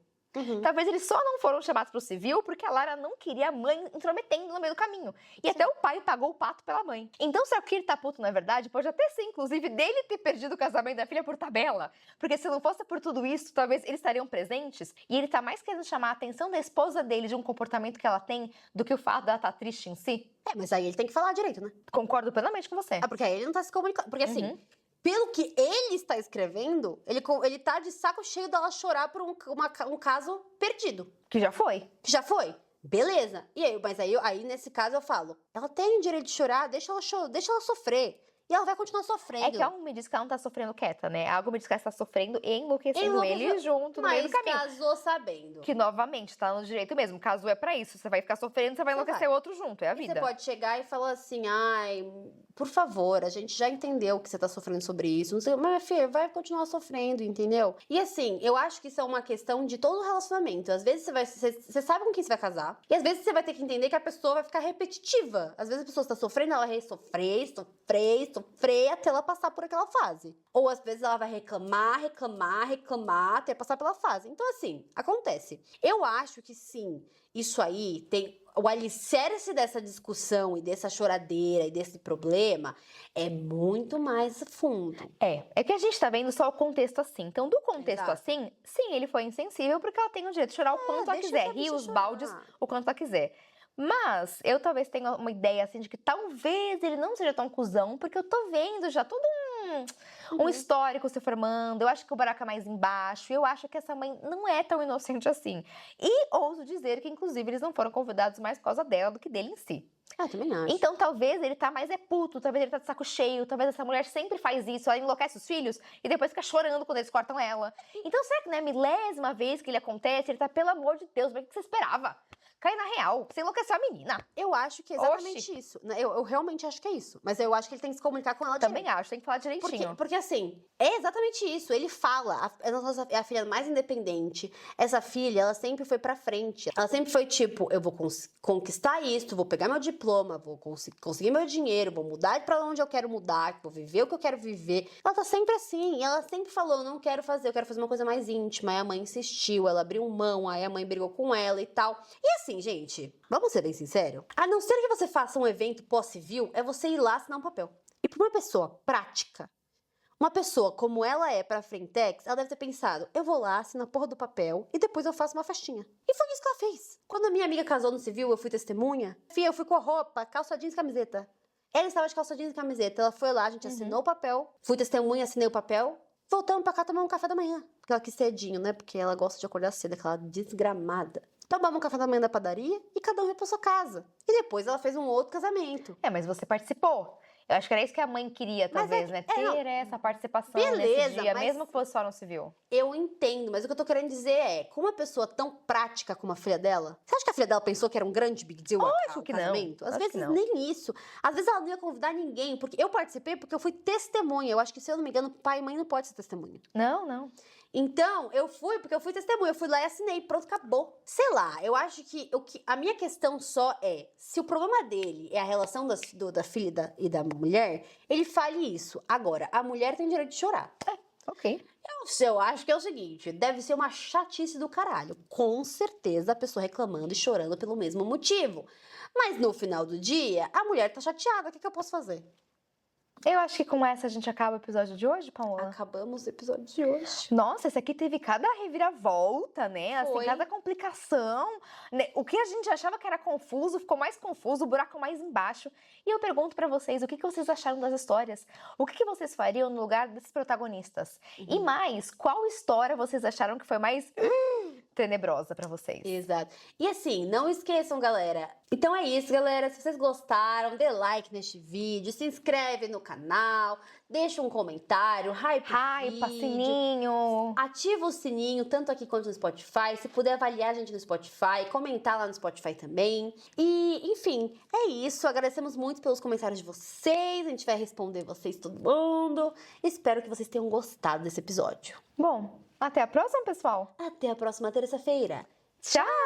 Talvez eles só não foram chamados pro civil porque a Lara não queria a mãe intrometendo no meio do caminho. E até o pai pagou o pato pela mãe. Então, será que ele tá puto, na verdade? Pode até ser, inclusive, dele ter perdido o casamento da filha por tabela. Porque se não fosse por tudo isso, talvez eles estariam presentes. E ele tá mais querendo chamar a atenção da esposa dele de um comportamento que ela tem do que o fato dela estar triste em si. Mas aí ele tem que falar direito, né? Concordo plenamente com você. Porque aí ele não tá se comunicando. Porque assim, pelo que ele está escrevendo, ele tá de saco cheio dela chorar por um caso perdido. Que já foi. Que já foi. Beleza. E aí, mas aí, nesse caso, eu falo, ela tem o direito de chorar, deixa ela sofrer. E ela vai continuar sofrendo. É que algo me diz que ela não tá sofrendo quieta, né? Algo me diz que ela está sofrendo e enlouquecendo ele junto no meio do caminho. Mas casou sabendo. Que, novamente, tá no direito mesmo. Casou é pra isso. Você vai ficar sofrendo, você vai enlouquecer o outro junto. É a vida. Você pode chegar e falar assim, ai, por favor, a gente já entendeu que você tá sofrendo sobre isso. Não sei, mas, minha filha, vai continuar sofrendo, entendeu? E assim, eu acho que isso é uma questão de todo relacionamento. Às vezes você sabe com quem você vai casar. E às vezes você vai ter que entender que a pessoa vai ficar repetitiva. Às vezes a pessoa está sofrendo, ela vai sofrer até ela passar por aquela fase. Ou às vezes ela vai reclamar até passar pela fase. Então assim, acontece. Eu acho que sim, isso aí tem... O alicerce dessa discussão e dessa choradeira e desse problema é muito mais fundo. É que a gente tá vendo só o contexto assim. Então, do contexto Exato. assim, sim, ele foi insensível porque ela tem o direito de chorar o quanto ela deixa quiser. essa Rir bicha os chorar. baldes o quanto ela quiser. Mas eu talvez tenha uma ideia assim de que talvez ele não seja tão cuzão, porque eu tô vendo já todo um histórico se formando. Eu acho que o buraco é mais embaixo. Eu acho que essa mãe não é tão inocente assim. E ouso dizer que, inclusive, eles não foram convidados mais por causa dela do que dele em si. Eu também acho. Então, talvez ele tá mais puto, talvez ele tá de saco cheio, talvez essa mulher sempre faz isso, ela enlouquece os filhos e depois fica chorando quando eles cortam ela. Então, será que não é a milésima vez que ele acontece? Ele tá, pelo amor de Deus, mas o que você esperava? Cai na real, você enlouqueceu a menina. Eu acho que é exatamente isso. Eu realmente acho que é isso. Mas eu acho que ele tem que se comunicar com ela Também direito. acho, tem que falar direitinho. Porque assim, é exatamente isso. Ele fala, é a filha mais independente. Essa filha, ela sempre foi pra frente. Ela sempre foi tipo, eu vou conquistar isso, vou pegar meu diploma, vou conseguir meu dinheiro, vou mudar pra onde eu quero mudar, vou viver o que eu quero viver. Ela tá sempre assim. E ela sempre falou, eu quero fazer uma coisa mais íntima. Aí a mãe insistiu, ela abriu mão, aí a mãe brigou com ela e tal. E assim, gente, vamos ser bem sinceros? A não ser que você faça um evento pós-civil, é você ir lá assinar um papel. E pra uma pessoa prática, uma pessoa como ela é pra Frentex, ela deve ter pensado, eu vou lá, assino a porra do papel e depois eu faço uma festinha. E foi isso que ela fez. Quando a minha amiga casou no civil, eu fui testemunha. Fia, eu fui com a roupa, calça jeans e camiseta. Ela estava de calça jeans e camiseta. Ela foi lá, a gente assinou o papel. Fui testemunha, assinei o papel. Voltamos pra cá tomar um café da manhã. Porque ela quis cedinho, né? Porque ela gosta de acordar cedo, aquela desgramada. Tomamos um café da manhã da padaria e cada um foi pra sua casa. E depois ela fez um outro casamento. Mas você participou. Eu acho que era isso que a mãe queria, talvez, né? Ter essa participação nesse dia, mesmo que fosse só no civil. Eu entendo, mas o que eu tô querendo dizer é, com uma pessoa tão prática como a filha dela, você acha que a filha dela pensou que era um grande big deal Acho o que casamento? não. Às Acho que vezes não. nem isso. Às vezes ela não ia convidar ninguém, porque eu participei porque eu fui testemunha. Eu acho que, se eu não me engano, pai e mãe não pode ser testemunha. Não. Então, eu fui porque eu fui testemunha. Eu fui lá e assinei, pronto, acabou. Sei lá, eu acho que a minha questão só é, se o problema dele é a relação da filha e da mulher, ele fale isso. Agora, a mulher tem direito de chorar. Ok. Eu acho que é o seguinte, deve ser uma chatice do caralho. Com certeza a pessoa reclamando e chorando pelo mesmo motivo. Mas no final do dia, a mulher tá chateada, o que eu posso fazer? Eu acho que com essa a gente acaba o episódio de hoje, Paola. Acabamos o episódio de hoje. Nossa, esse aqui teve cada reviravolta, né? Assim, Foi. cada complicação. Né? O que a gente achava que era confuso, ficou mais confuso, o buraco mais embaixo. E eu pergunto pra vocês, o que vocês acharam das histórias? O que vocês fariam no lugar desses protagonistas? E mais, qual história vocês acharam que foi mais tenebrosa pra vocês. Exato. E assim, não esqueçam, galera. Então é isso, galera. Se vocês gostaram, dê like neste vídeo, se inscreve no canal, deixa um comentário, hype o vídeo, sininho. ativa o sininho, tanto aqui quanto no Spotify. Se puder avaliar a gente no Spotify, comentar lá no Spotify também. E, enfim, é isso. Agradecemos muito pelos comentários de vocês. A gente vai responder vocês, todo mundo. Espero que vocês tenham gostado desse episódio. Bom, até a próxima, pessoal. Até a próxima terça-feira. Tchau!